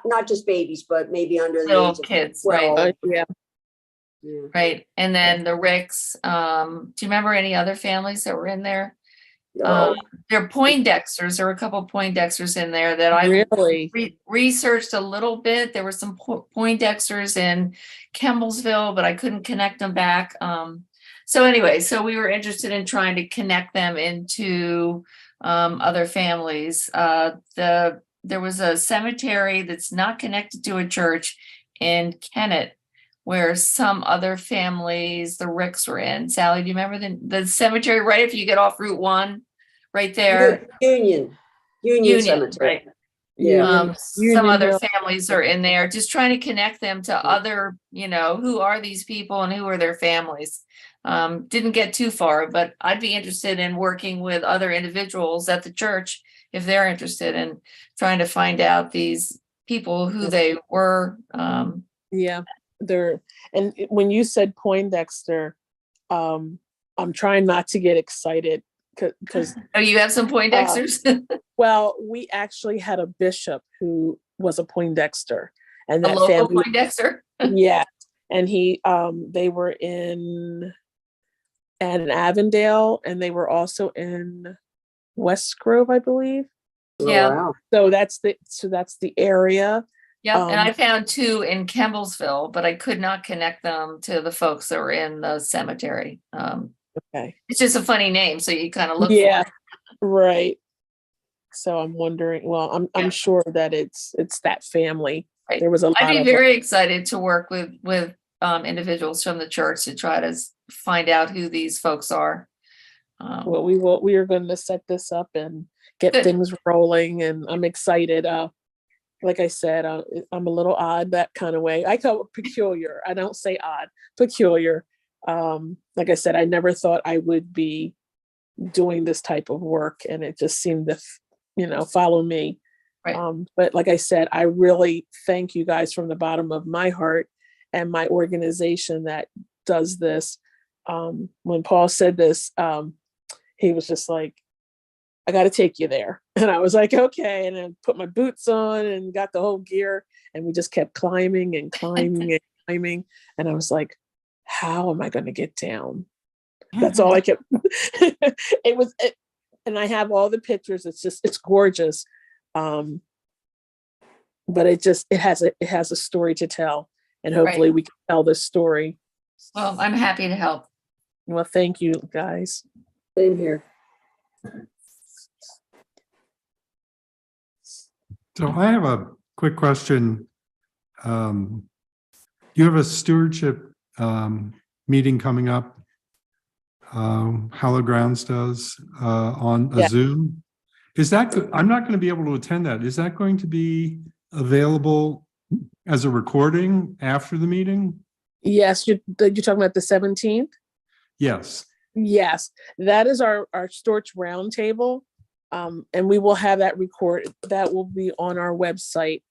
Not just babies, but maybe under the Little age of kids, 12. right? Yeah. Yeah. Right. And then the Ricks, do you remember any other families that were in there? No. There are Poindexters. There were a couple of Poindexters in there that I Really? researched a little bit. There were some Poindexters in Campbellsville, but I couldn't connect them back. So anyway, so we were interested in trying to connect them into other families. There was a cemetery that's not connected to a church in Kennett, where some other families, the Ricks were in. Sally, do you remember the cemetery right after you get off Route 1, right there? Union Cemetery. Right. Yeah. Some other Hill. families are in there, just trying to connect them to other, who are these people and who are their families. Didn't get too far, but I'd be interested in working with other individuals at the church if they're interested in trying to find out these people, who they were. Yeah. And when you said Poindexter, I'm trying not to get excited because Oh, you have some Poindexters? well, we actually had a bishop who was a Poindexter, and A that local family, Poindexter? yeah, and they were in Avondale, and they were also in West Grove, I believe. Yeah. Oh, wow. So that's the area. Yep, and I found 2 in Campbellsville, but I could not connect them to the folks that were in the cemetery. Okay. It's just a funny name, so you kind of look Yeah. for it. Right. So I'm wondering, well, I'm Yeah. sure that it's that family. Right. There was a lot I'd be of very excited to work with individuals from the church to try to find out who these folks are. well, we are going to set this up and get Good. things rolling, and I'm excited. Like I said, I'm a little odd that kind of way. I call it peculiar. I don't say odd, peculiar. Like I said, I never thought I would be doing this type of work, and it just seemed to, follow me. Right. But like I said, I really thank you guys from the bottom of my heart and my organization that does this. When Paul said this, he was just like, I got to take you there. And I was like, okay. And then put my boots on and got the whole gear. And we just kept climbing and climbing and climbing. And I was like, how am I going to get down? That's all I kept. And I have all the pictures. It's gorgeous. But it has a story to tell. And hopefully we can tell this story. Well, I'm happy to help. Well, thank you guys. Same here. So I have a quick question. You have a stewardship meeting coming up. Hallowed Grounds does on a Zoom. Is that I'm not going to be able to attend that. Is that going to be available as a recording after the meeting? Yes, you're talking about the 17th? Yes. Yes, that is our Storch Roundtable. And we will have that recorded. That will be on our website.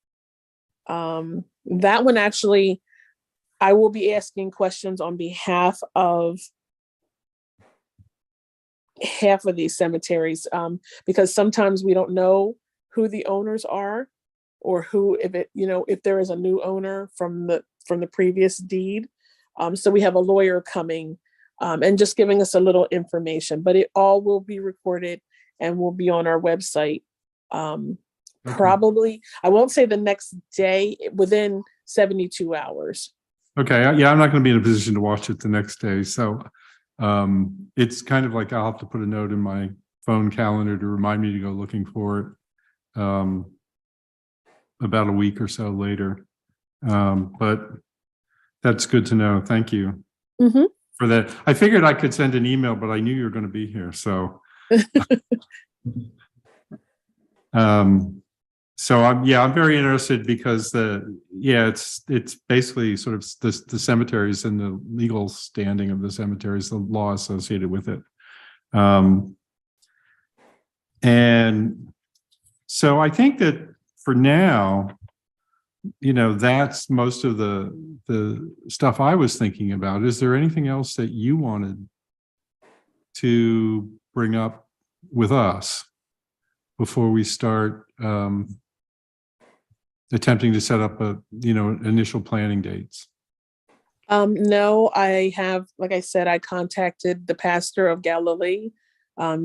That one actually, I will be asking questions on behalf of half of these cemeteries, because sometimes we don't know who the owners are, or who, if there is a new owner from the previous deed. So we have a lawyer coming and just giving us a little information, but it all will be recorded and will be on our website. Probably, I won't say the next day, within 72 hours. Okay, yeah, I'm not going to be in a position to watch it the next day. So it's kind of like I'll have to put a note in my phone calendar to remind me to go looking for it about a week or so later. But that's good to know. Thank you for that. I figured I could send an email, but I knew you were going to be here. So so I'm very interested because it's basically sort of the cemeteries and the legal standing of the cemeteries, the law associated with it. And so I think that for now, that's most of the stuff I was thinking about. Is there anything else that you wanted to bring up with us before we start attempting to set up initial planning dates? No, I have, like I said, I contacted the pastor of Galilee.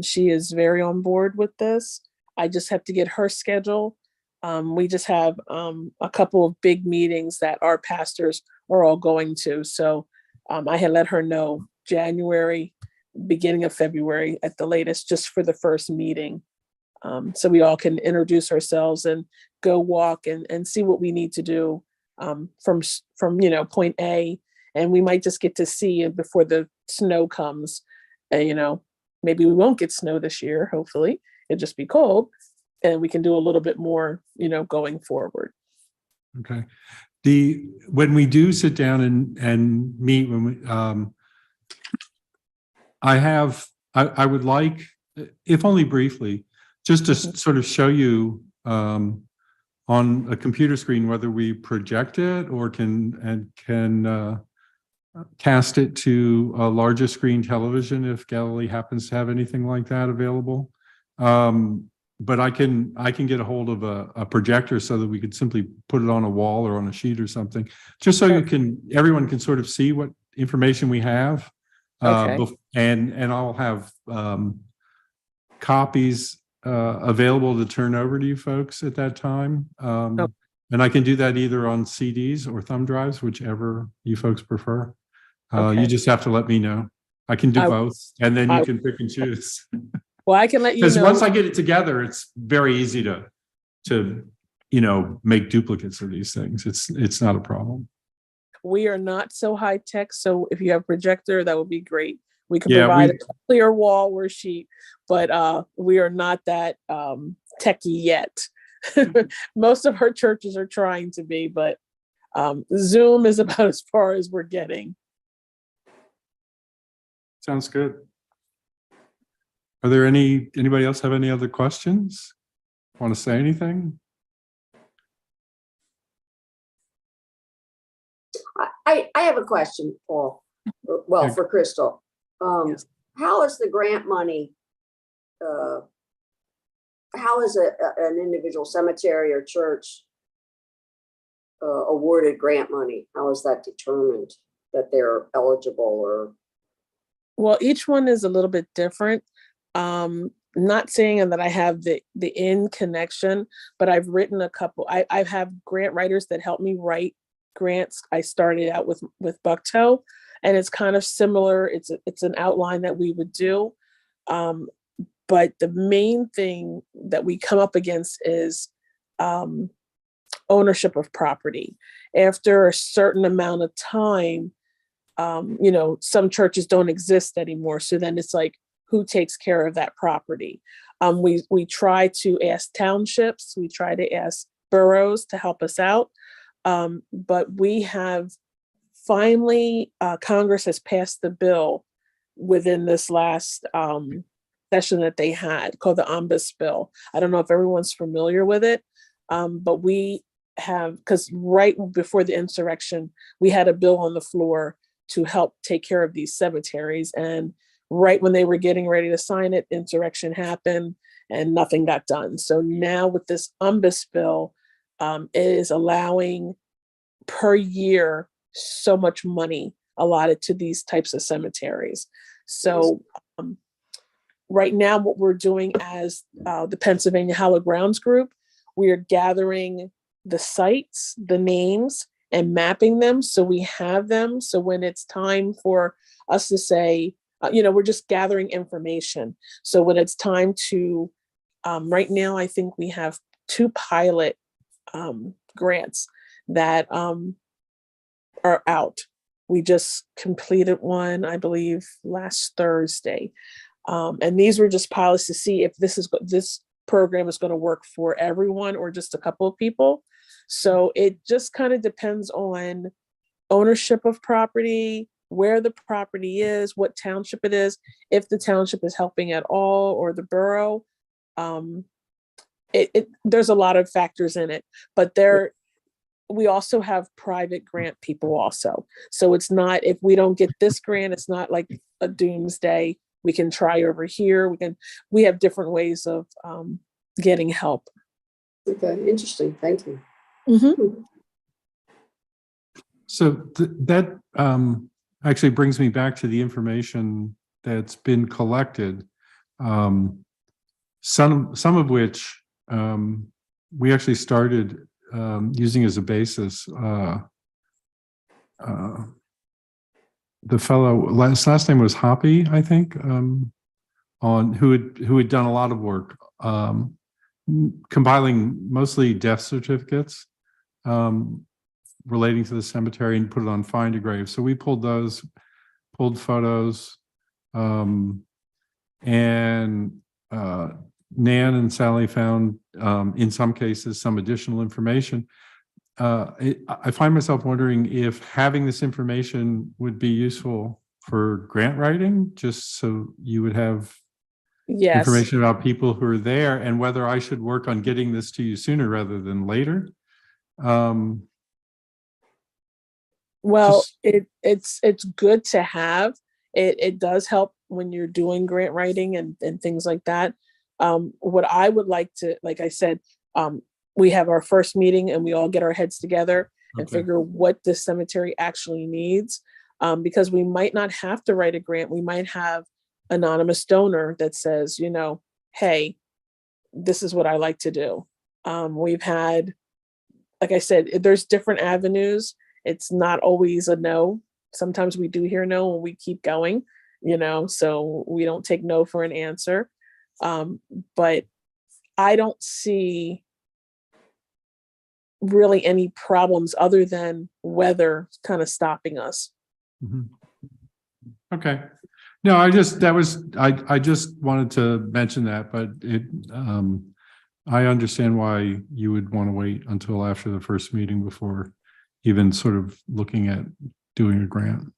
She is very on board with this. I just have to get her schedule. We just have a couple of big meetings that our pastors are all going to. So I had let her know January, beginning of February at the latest, just for the first meeting. So we all can introduce ourselves and go walk and see what we need to do from point A. And we might just get to see before the snow comes. Maybe we won't get snow this year. Hopefully it'll just be cold, and we can do a little bit more, going forward. Okay. When we do sit down and meet, I would like, if only briefly, just to sort of show you on a computer screen whether we project it or can cast it to a larger screen television if Galilee happens to have anything like that available. But I can get a hold of a projector so that we could simply put it on a wall or on a sheet or something, just so everyone can sort of see what information we have. Okay. And I'll have copies available to turn over to you folks at that time. And I can do that either on CDs or thumb drives, whichever you folks prefer. You just have to let me know. I can do both, and then you can pick and choose. Well, I can let you know. Because once I get it together, it's very easy to make duplicates of these things. It's not a problem. We are not so high tech, so if you have a projector, that would be great. We can provide a clear wall or sheet, but we are not that techie yet. Most of our churches are trying to be, but Zoom is about as far as we're getting. Sounds good. Are there anybody else have any other questions? Want to say anything? I have a question, Paul. Well, for Crystal. Yes. How is the grant money? How is an individual cemetery or church awarded grant money? How is that determined that they're eligible? Or well, each one is a little bit different. Not saying that I have the in connection, but I've written a couple. I have grant writers that help me write grants. I started out with Bucktoe, and it's kind of similar. It's an outline that we would do. But the main thing that we come up against is ownership of property. After a certain amount of time, some churches don't exist anymore. So then it's like, who takes care of that property? We try to ask townships, we try to ask boroughs to help us out. But we have finally, Congress has passed the bill within this last session that they had, called the Omnibus Bill. I don't know if everyone's familiar with it, but we have, because right before the insurrection, we had a bill on the floor to help take care of these cemeteries. And right when they were getting ready to sign it, insurrection happened and nothing got done. So now with this UMBUS bill, it is allowing per year so much money allotted to these types of cemeteries. So right now what we're doing as the Pennsylvania Hallowed Grounds group, we are gathering the sites, the names, and mapping them so we have them. So when it's time for us to say, we're just gathering information. So when it's time to, right now, I think we have 2 pilot grants that are out. We just completed one, I believe, last Thursday. And these were just pilots to see if this program is going to work for everyone or just a couple of people. So it just kind of depends on ownership of property, where the property is, what township it is, if the township is helping at all, or the borough. There's a lot of factors in it, but we also have private grant people also. So it's not, if we don't get this grant, it's not like a doomsday. We can try over here. We have different ways of getting help. Okay, interesting. Thank you. Mm-hmm. So that actually brings me back to the information that's been collected, some of which we actually started using as a basis. The fellow last name was Hoppy, I think, on who had done a lot of work compiling mostly death certificates relating to the cemetery and put it on Find a Grave. So we pulled photos, and Nan and Sally found, in some cases, some additional information. I find myself wondering if having this information would be useful for grant writing, just so you would have information about people who are there, and whether I should work on getting this to you sooner rather than later. Well, it's good to have. It does help when you're doing grant writing and things like that. What I would like to, like I said, we have our first meeting and we all get our heads together and figure what the cemetery actually needs. Because we might not have to write a grant. We might have anonymous donor that says, hey, this is what I like to do. We've had, like I said, there's different avenues. It's not always a no. Sometimes we do hear no and we keep going, so we don't take no for an answer. But I don't see really any problems other than weather kind of stopping us. Mm-hmm. Okay. No, I just wanted to mention that, but I understand why you would want to wait until after the first meeting before even sort of looking at doing a grant.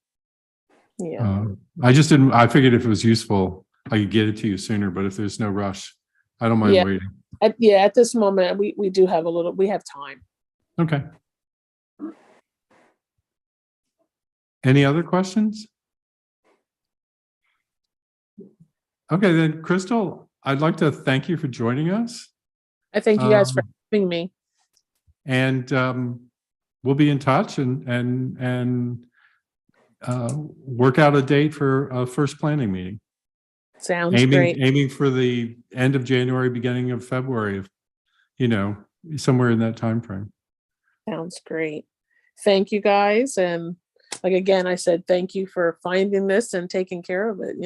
Yeah. I figured if it was useful, I could get it to you sooner, but if there's no rush, I don't mind waiting. At this moment, we do have we have time. Okay. Any other questions? Okay, then, Crystal, I'd like to thank you for joining us. I thank you guys for having me. And we'll be in touch and work out a date for a first planning meeting. Sounds great. Aiming for the end of January, beginning of February, somewhere in that time frame. Sounds great. Thank you guys. And like, again, I said, thank you for finding this and taking care of it.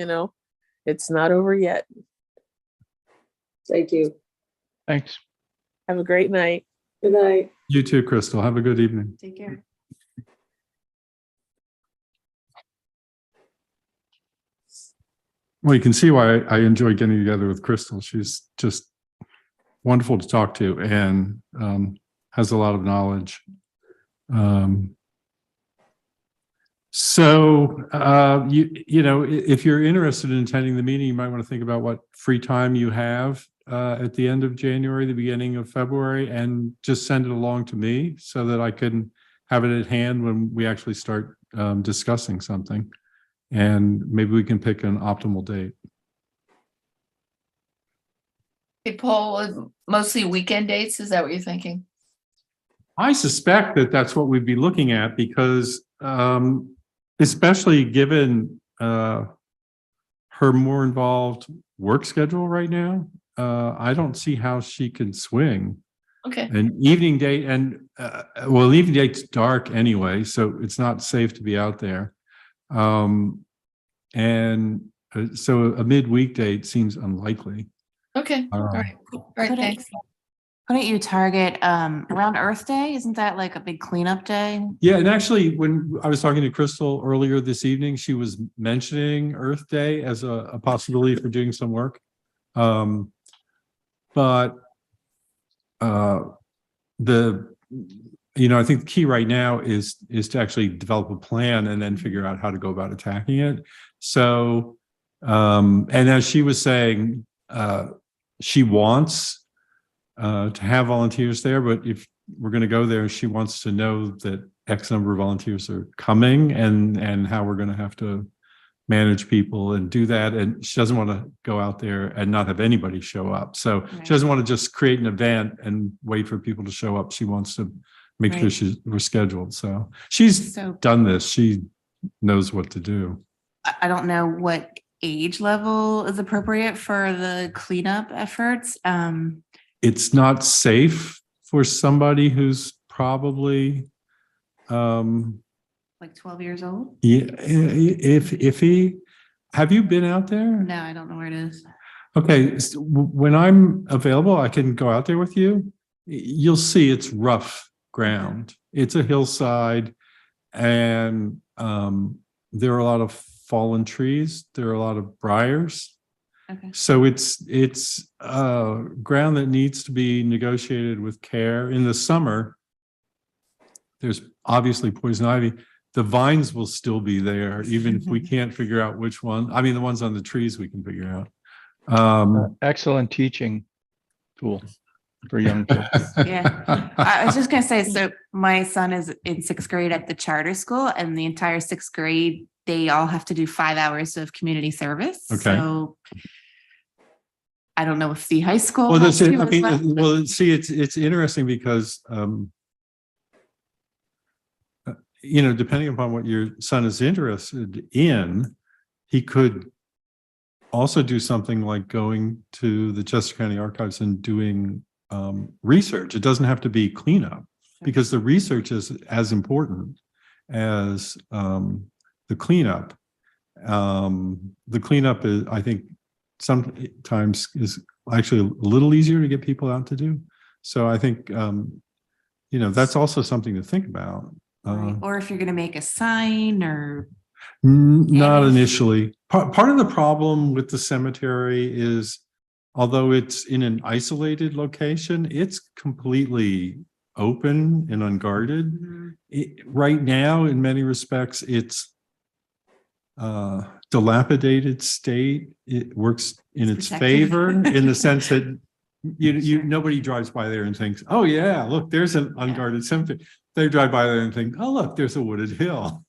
It's not over yet. Thank you. Thanks. Have a great night. Good night. You too, Crystal. Have a good evening. Take care. Well, you can see why I enjoy getting together with Crystal. She's just wonderful to talk to and has a lot of knowledge. So, if you're interested in attending the meeting, you might want to think about what free time you have at the end of January, the beginning of February, and just send it along to me so that I can have it at hand when we actually start discussing something. And maybe we can pick an optimal date. Hey, Paul, mostly weekend dates, is that what you're thinking? I suspect that that's what we'd be looking at because, especially given her more involved work schedule right now, I don't see how she can swing Okay, an evening date. And well, evening date's dark anyway, so it's not safe to be out there. So a midweek date seems unlikely. okay, all right, thanks. Couldn't you target around Earth Day? Isn't that like a big cleanup day? Yeah, and actually, when I was talking to Crystal earlier this evening, she was mentioning Earth Day as a possibility for doing some work. But I think the key right now is to actually develop a plan and then figure out how to go about attacking it. So, and as she was saying, she wants to have volunteers there, but if we're going to go there, she wants to know that X number of volunteers are coming and how we're going to have to manage people and do that. And she doesn't want to go out there and not have anybody show up. So she doesn't want to just create an event and wait for people to show up. She wants to make sure we're scheduled. So she's done this. She knows what to do. I don't know what age level is appropriate for the cleanup efforts. It's not safe for somebody who's probably like 12 years old. Yeah, if he, have you been out there? No, I don't know where it is. Okay, so when I'm available, I can go out there with you. You'll see it's rough ground. It's a hillside, and there are a lot of fallen trees. There are a lot of briars. Okay. So it's ground that needs to be negotiated with care. In the summer, there's obviously poison ivy. The vines will still be there, even if we can't figure out which one. I mean, the ones on the trees we can figure out. Excellent teaching tool for young kids. Yeah, I was just gonna say, so my son is in 6th grade at the charter school, and the entire 6th grade, they all have to do 5 hours of community service. Okay. So I don't know if the high school. Well, has to as well. well, see, it's interesting because depending upon what your son is interested in, he could also do something like going to the Chester County Archives and doing research. It doesn't have to be cleanup, because the research is as important as the cleanup. The cleanup is, I think, sometimes is actually a little easier to get people out to do. So I think, that's also something to think about. Or if you're going to make a sign or. Not initially. Part of the problem with the cemetery is, although it's in an isolated location, it's completely open and unguarded. Right now, in many respects, it's dilapidated state. It works in its favor in the sense that nobody drives by there and thinks, oh yeah, look, there's an unguarded cemetery. They drive by there and think, oh look, there's a wooded hill.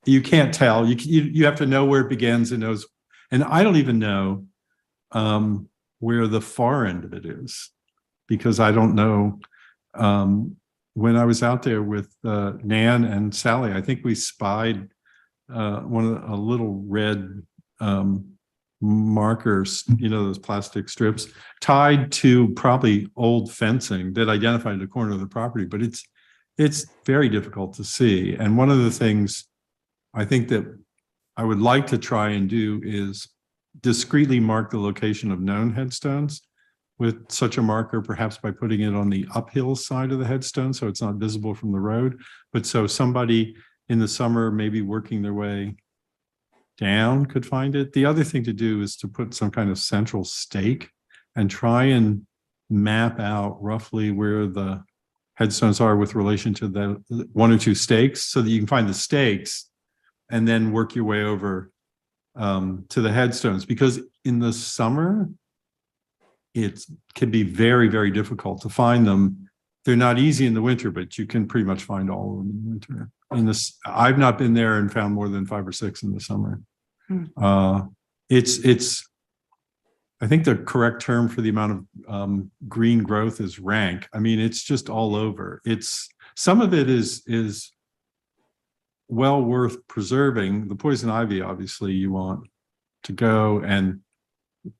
You can't tell. You have to know where it begins and knows. And I don't even know where the far end of it is, because I don't know. When I was out there with Nan and Sally, I think we spied a little red markers, those plastic strips tied to probably old fencing that identified the corner of the property, but it's very difficult to see. And one of the things I think that I would like to try and do is discreetly mark the location of known headstones with such a marker, perhaps by putting it on the uphill side of the headstone so it's not visible from the road. But so somebody in the summer, maybe working their way down, could find it. The other thing to do is to put some kind of central stake and try and map out roughly where the headstones are with relation to the 1 or 2 stakes, so that you can find the stakes and then work your way over to the headstones. Because in the summer, it can be very, very difficult to find them they're not easy in the winter, but you can pretty much find all of them in the winter. In this, I've not been there and found more than 5 or 6 in the summer. It's I think the correct term for the amount of green growth is rank. I mean, it's just all over. It's some of it is well worth preserving. The poison ivy, obviously, you want to go, and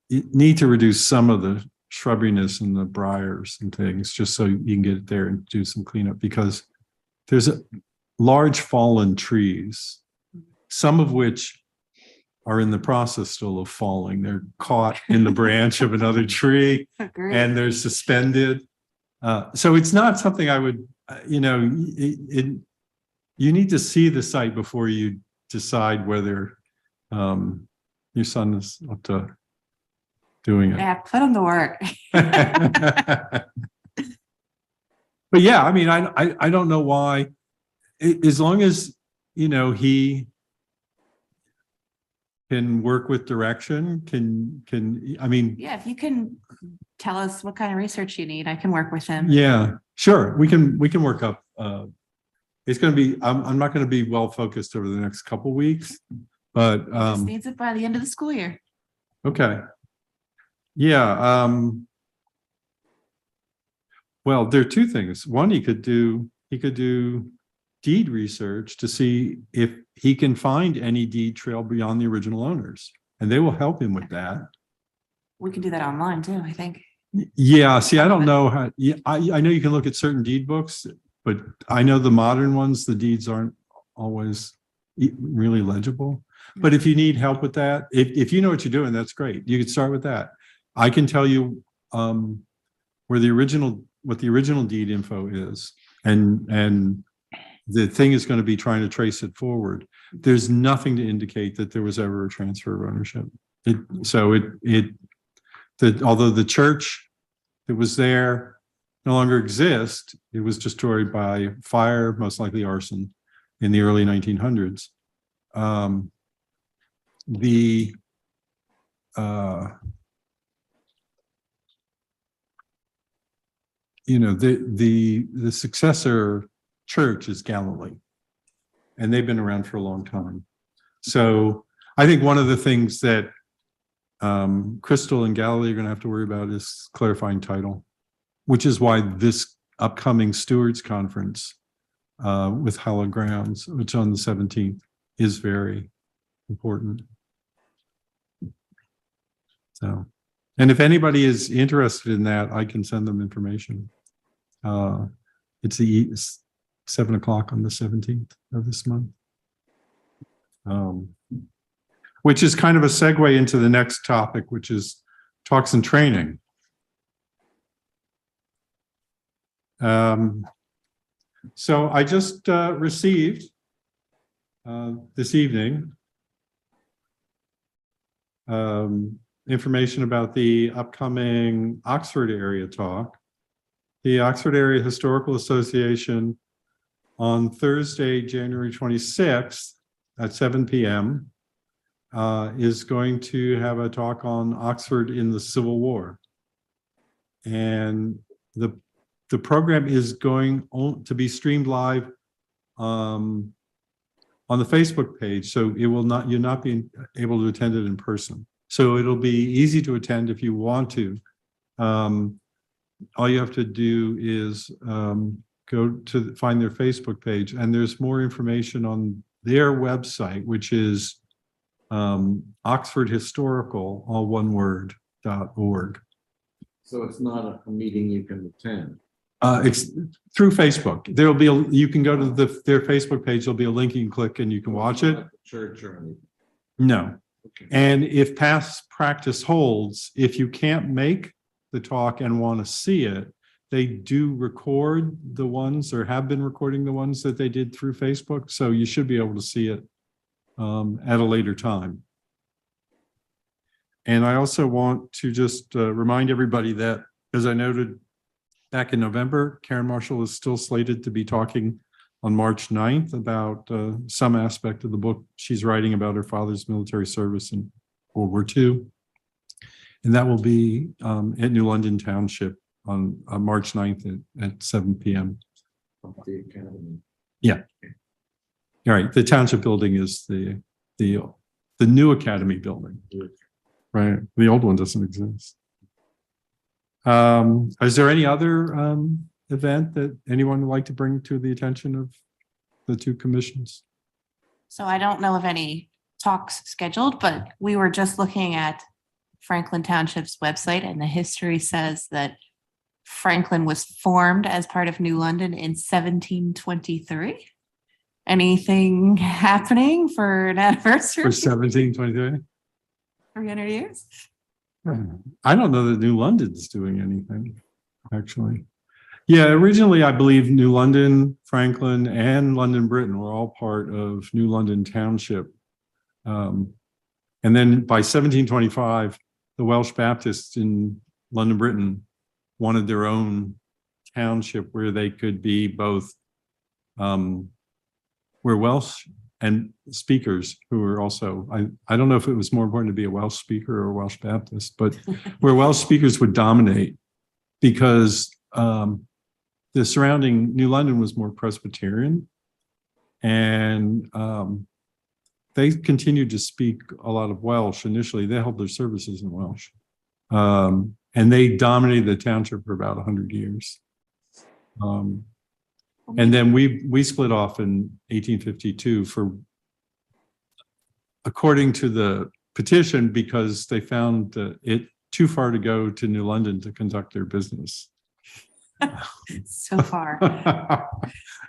you need to reduce some of the shrubberiness and the briars and things, just so you can get there and do some cleanup, because there's large fallen trees, some of which are in the process still of falling. They're caught in the branch of another tree and they're suspended. So it's not something I would, you need to see the site before you decide whether your son is up to doing it. Yeah, put him to work. But yeah, I mean, I don't know why, as long as, he can work with direction, I mean. Yeah, if you can tell us what kind of research you need, I can work with him. Yeah, sure. We can work up. It's going to be, I'm not going to be well focused over the next couple weeks, but. He just needs it by the end of the school year. Okay. Yeah. Well, there are two things. One, he could do deed research to see if he can find any deed trail beyond the original owners, and they will help him with that. We can do that online too, I think. Yeah. See, I don't know how. I know you can look at certain deed books, but I know the modern ones, the deeds aren't always really legible. But if you need help with that, if you know what you're doing, that's great. You could start with that. I can tell you what the original deed info is, and the thing is going to be trying to trace it forward. There's nothing to indicate that there was ever a transfer of ownership. Although the church that was there no longer exists, it was destroyed by fire, most likely arson, in the early 1900s. The successor church is Galilee, and they've been around for a long time. So I think one of the things that Crystal and Galilee are going to have to worry about is clarifying title, which is why this upcoming Stewards Conference with Hallowed Grounds, which on the 17th, is very important. So, and if anybody is interested in that, I can send them information. It's 7 o'clock on the 17th of this month. Which is kind of a segue into the next topic, which is talks and training. So I just received this evening information about the upcoming Oxford area talk. The Oxford Area Historical Association on Thursday, January 26th at 7 p.m. Is going to have a talk on Oxford in the Civil War. And the program is going to be streamed live on the Facebook page, so you'll not be able to attend it in person. So it'll be easy to attend if you want to. All you have to do is go to find their Facebook page, and there's more information on their website, which is Oxford Historical, all one word, .org. So it's not a meeting you can attend. It's through Facebook. You can go to their Facebook page. There'll be a link you can click and you can watch it. Church or anything. No. Okay. And if past practice holds, if you can't make the talk and want to see it, they do record the ones, or have been recording the ones that they did through Facebook. So you should be able to see it at a later time. And I also want to just remind everybody that, as I noted back in November, Karen Marshall is still slated to be talking on March 9th about some aspect of the book she's writing about her father's military service in World War II. And that will be at New London Township on March 9th at 7 p.m. Yeah. All right. The Township building is the new Academy building. Right. The old one doesn't exist. Is there any other event that anyone would like to bring to the attention of the two commissions? So I don't know of any talks scheduled, but we were just looking at Franklin Township's website, and the history says that Franklin was formed as part of New London in 1723. Anything happening for an anniversary? For 1723? 300 years? I don't know that New London's doing anything, actually. Yeah, originally, I believe New London, Franklin, and London Britain were all part of New London Township. And then by 1725, the Welsh Baptists in London, Britain wanted their own township where they could be both, where Welsh and speakers who were also, I don't know if it was more important to be a Welsh speaker or a Welsh Baptist, but where Welsh speakers would dominate, because the surrounding New London was more Presbyterian, and they continued to speak a lot of Welsh. Initially, they held their services in Welsh, and they dominated the township for about 100 years. And then we split off in 1852 for, according to the petition, because they found it too far to go to New London to conduct their business. So far.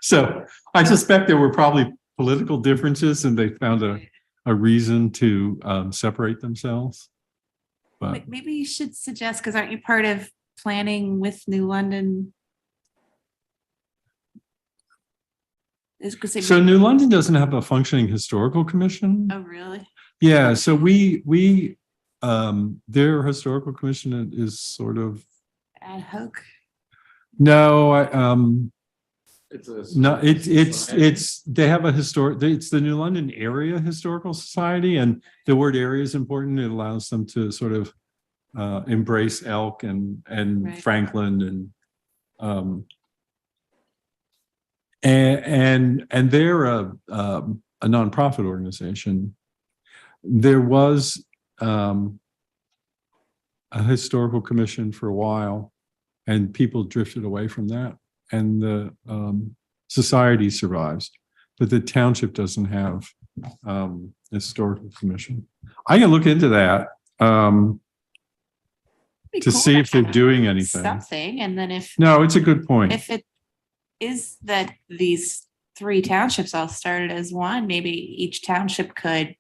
So I suspect there were probably political differences, and they found a reason to separate themselves. But Maybe you should suggest, because aren't you part of planning with New London? so New London doesn't have a functioning historical commission. Oh, really? Yeah, so their historical commission is sort of Ad hoc. no, it's they have a it's the New London Area Historical Society, and the word area is important. It allows them to sort of embrace Elk and Right. Franklin and they're a nonprofit organization. There was a historical commission for a while, and people drifted away from that, and the society survives, but the township doesn't have a historical commission. I can look into that to see if they're doing anything. Something, and then if No, it's a good point. if it is that these three townships all started as one, maybe each township could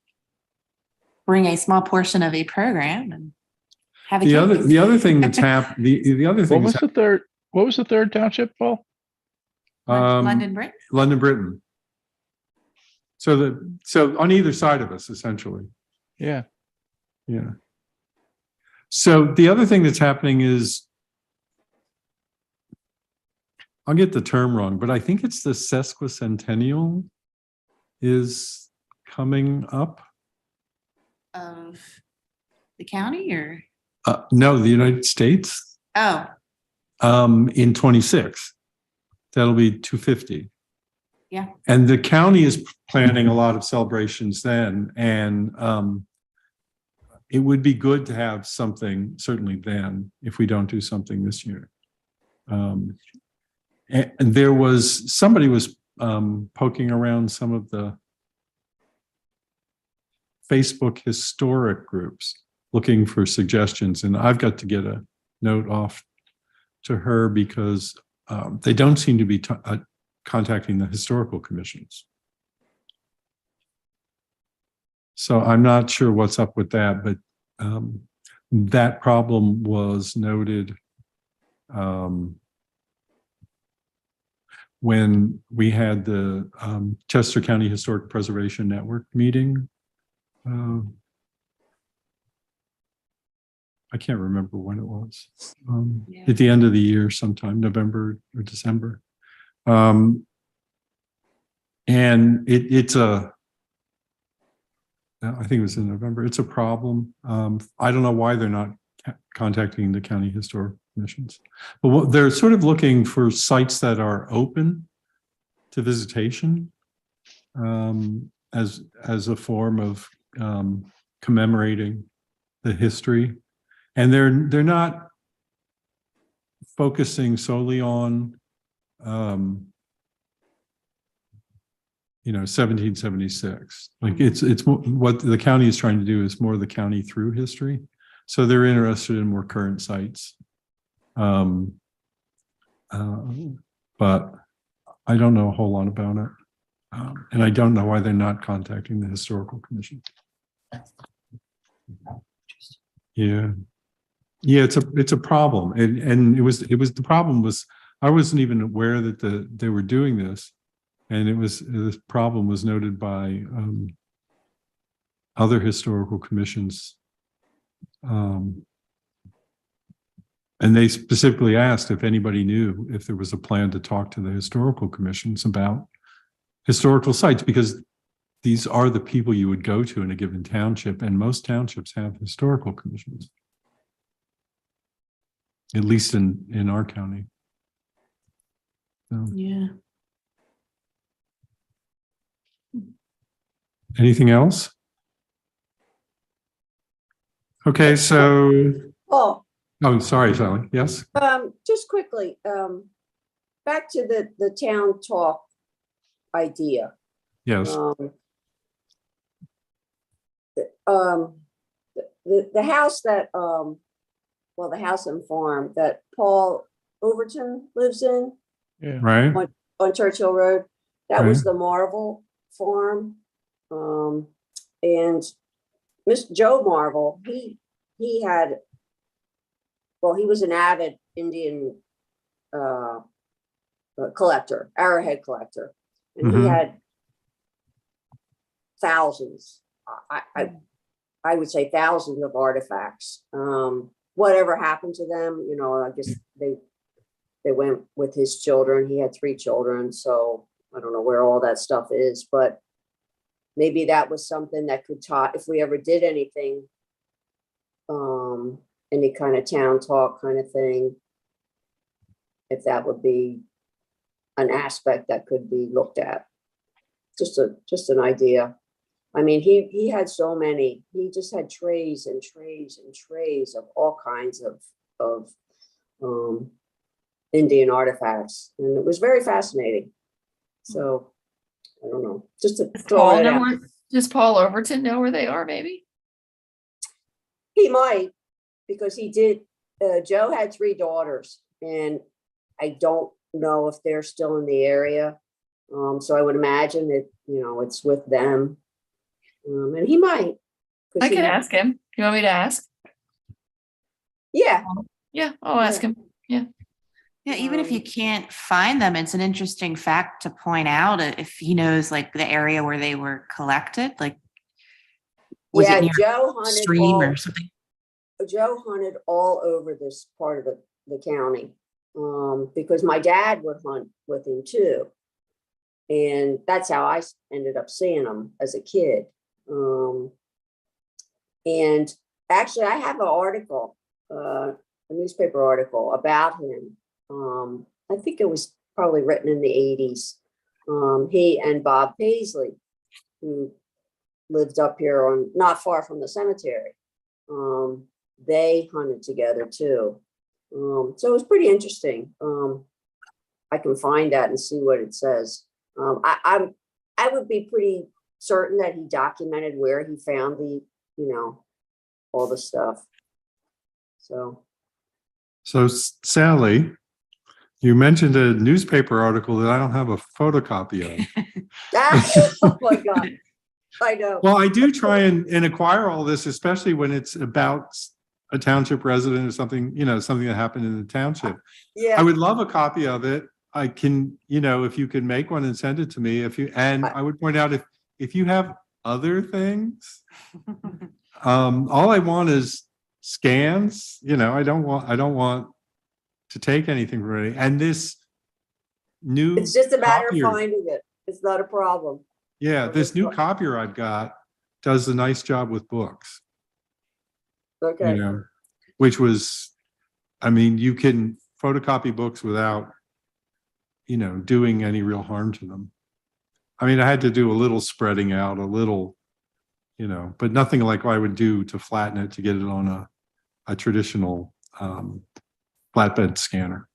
bring a small portion of a program and have a The other thing that's happened, the other thing What was the third township, Paul? London Britain. London, Britain. So on either side of us, essentially. Yeah. Yeah. So the other thing that's happening is, I'll get the term wrong, but I think it's the sesquicentennial is coming up. Of the county, or No, the United States. oh, In 26. That'll be 250. Yeah. And the county is planning a lot of celebrations then, and it would be good to have something certainly then if we don't do something this year. And there was somebody was poking around some of the Facebook historic groups looking for suggestions, and I've got to get a note off to her because they don't seem to be contacting the historical commissions. So I'm not sure what's up with that, but that problem was noted when we had the Chester County Historic Preservation Network meeting. I can't remember when it was. At the end of the year, sometime November or December. And it's I think it was in November. It's a problem. I don't know why they're not contacting the county commissions. But what they're sort of looking for sites that are open to visitation, as a form of commemorating the history. And they're not focusing solely on 1776. Like it's more, what the county is trying to do is more the county through history. So they're interested in more current sites. But I don't know a whole lot about it. And I don't know why they're not contacting the historical commission. Yeah. Yeah, it's a problem. And it was the problem was I wasn't even aware that they were doing this. And this problem was noted by other historical commissions. And they specifically asked if anybody knew if there was a plan to talk to the historical commissions about historical sites, because these are the people you would go to in a given township, and most townships have historical commissions, at least in our county. So, Yeah. anything else? Okay, so sorry, Sally. Yes. Just quickly, back to the town talk idea. Yes. The house that the house and farm that Paul Overton lives in, Yeah. Right. on Churchill Road, that was Right. the Marvel farm. And Mr. Joe Marvel, he was an avid Indian collector, arrowhead collector, and he had thousands. I would say thousands of artifacts. Whatever happened to them, I guess they went with his children. He had 3 children, so I don't know where all that stuff is, but maybe that was something that could talk if we ever did anything, any kind of town talk kind of thing, if that would be an aspect that could be looked at. Just an idea. I mean, he had so many. He just had trays and trays and trays of all kinds of Indian artifacts, and it was very fascinating. So I don't know. Just to throw it out. Does Paul Overton know where they are? Maybe He might, because he did. Joe had 3 daughters, and I don't know if they're still in the area. So I would imagine that it's with them. And he might. I can ask him. You want me to ask? Yeah. Yeah, I'll ask him. Yeah. Yeah, even if you can't find them, it's an interesting fact to point out if he knows like the area where they were collected. Like, was it near Joe a stream or something? Joe hunted all over this part of the county, because my dad would hunt with him too. And that's how I ended up seeing him as a kid. And actually, I have an article, a newspaper article about him. I think it was probably written in the 80s. He and Bob Paisley, who lived up here not far from the cemetery, they hunted together too. So it was pretty interesting. I can find that and see what it says. I would be pretty certain that he documented where he found all the stuff. So Sally, you mentioned a newspaper article that I don't have a photocopy of. Oh my God. I know. Well, I do try and acquire all this, especially when it's about a township resident or something, something that happened in the township. Yeah. I would love a copy of it. I can, if you could make one and send it to me, I would point out if you have other things, all I want is scans, I don't want to take anything from it. And this new, it's just a matter of finding it. It's not a problem. Yeah, this new copier I've got does a nice job with books. Okay. Which was I mean, you can photocopy books without, doing any real harm to them. I mean, I had to do a little spreading out, a little, but nothing like what I would do to flatten it to get it on a traditional flatbed scanner.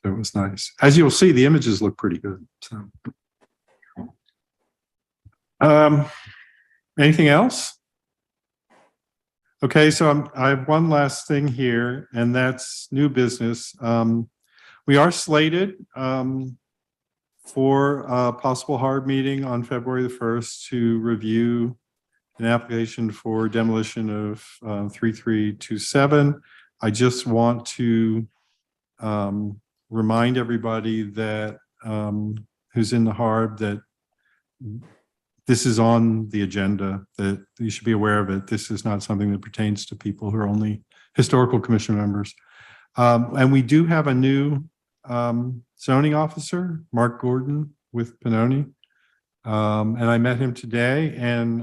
So it was nice. As you'll see, the images look pretty good. So, anything else? Okay, so I have one last thing here, and that's new business. We are slated for a possible Harb meeting on February the 1st to review an application for demolition of 3327. I just want to remind everybody that who's in the Harb that this is on the agenda, that you should be aware of it. This is not something that pertains to people who are only historical commission members. And we do have a new zoning officer, Mark Gordon with Pannoni. And I met him today, and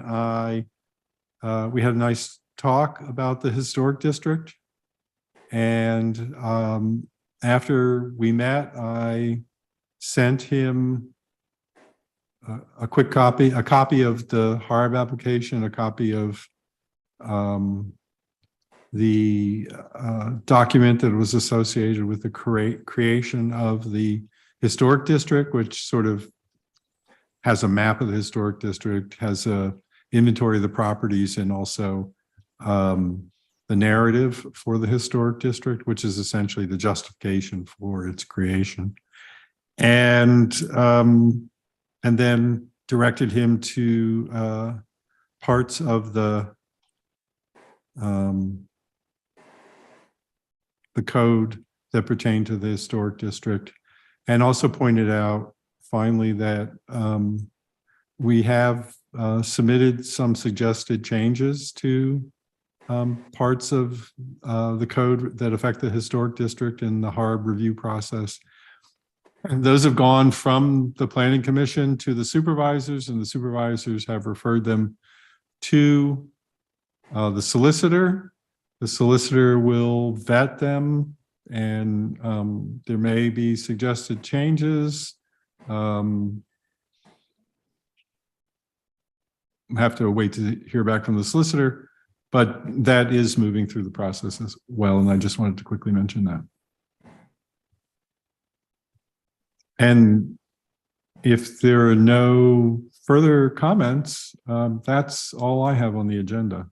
we had a nice talk about the historic district. And after we met, I sent him a copy of the Harb application, a copy of the document that was associated with the creation of the historic district, which sort of has a map of the historic district, has a inventory of the properties, and also the narrative for the historic district, which is essentially the justification for its creation. And then directed him to parts of the code that pertain to the historic district, and also pointed out finally that we have submitted some suggested changes to parts of the code that affect the historic district in the Harb review process. And those have gone from the Planning Commission to the supervisors, and the supervisors have referred them to the solicitor. The solicitor will vet them, and there may be suggested changes. Have to wait to hear back from the solicitor, but that is moving through the process as well. And I just wanted to quickly mention that. And if there are no further comments, that's all I have on the agenda.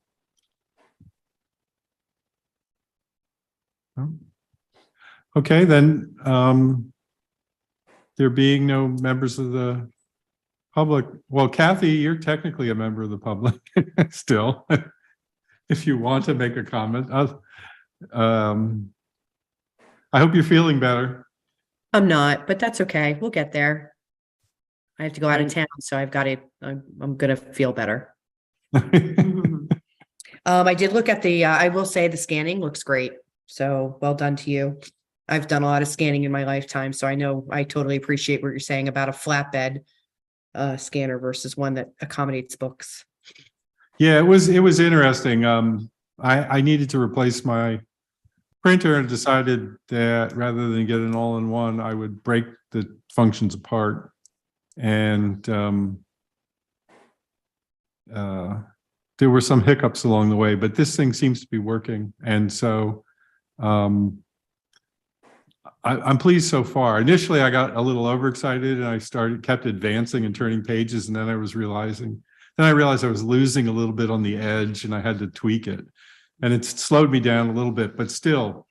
Okay, then there being no members of the public, well, Kathy, you're technically a member of the public still, if you want to make a comment. I hope you're feeling better. I'm not, but that's okay. We'll get there. I have to go out of town, so I'm gonna feel better. I did look at I will say the scanning looks great. So well done to you. I've done a lot of scanning in my lifetime, so I know I totally appreciate what you're saying about a flatbed scanner versus one that accommodates books. Yeah, it was interesting. I needed to replace my printer and decided that rather than get an all-in-one, I would break the functions apart. And there were some hiccups along the way, but this thing seems to be working. And so I'm pleased so far. Initially, I got a little overexcited and I kept advancing and turning pages. And then I realized I was losing a little bit on the edge and I had to tweak it. And it slowed me down a little bit, but still,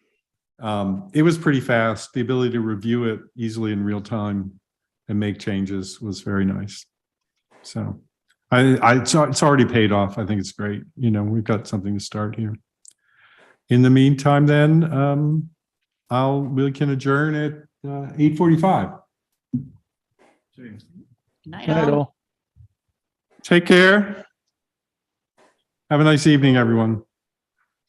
it was pretty fast. The ability to review it easily in real time and make changes was very nice. So it's already paid off. I think it's great. We've got something to start here. In the meantime, then, we can adjourn at 8:45. Good night, Night all. all. Take care. Have a nice evening, everyone.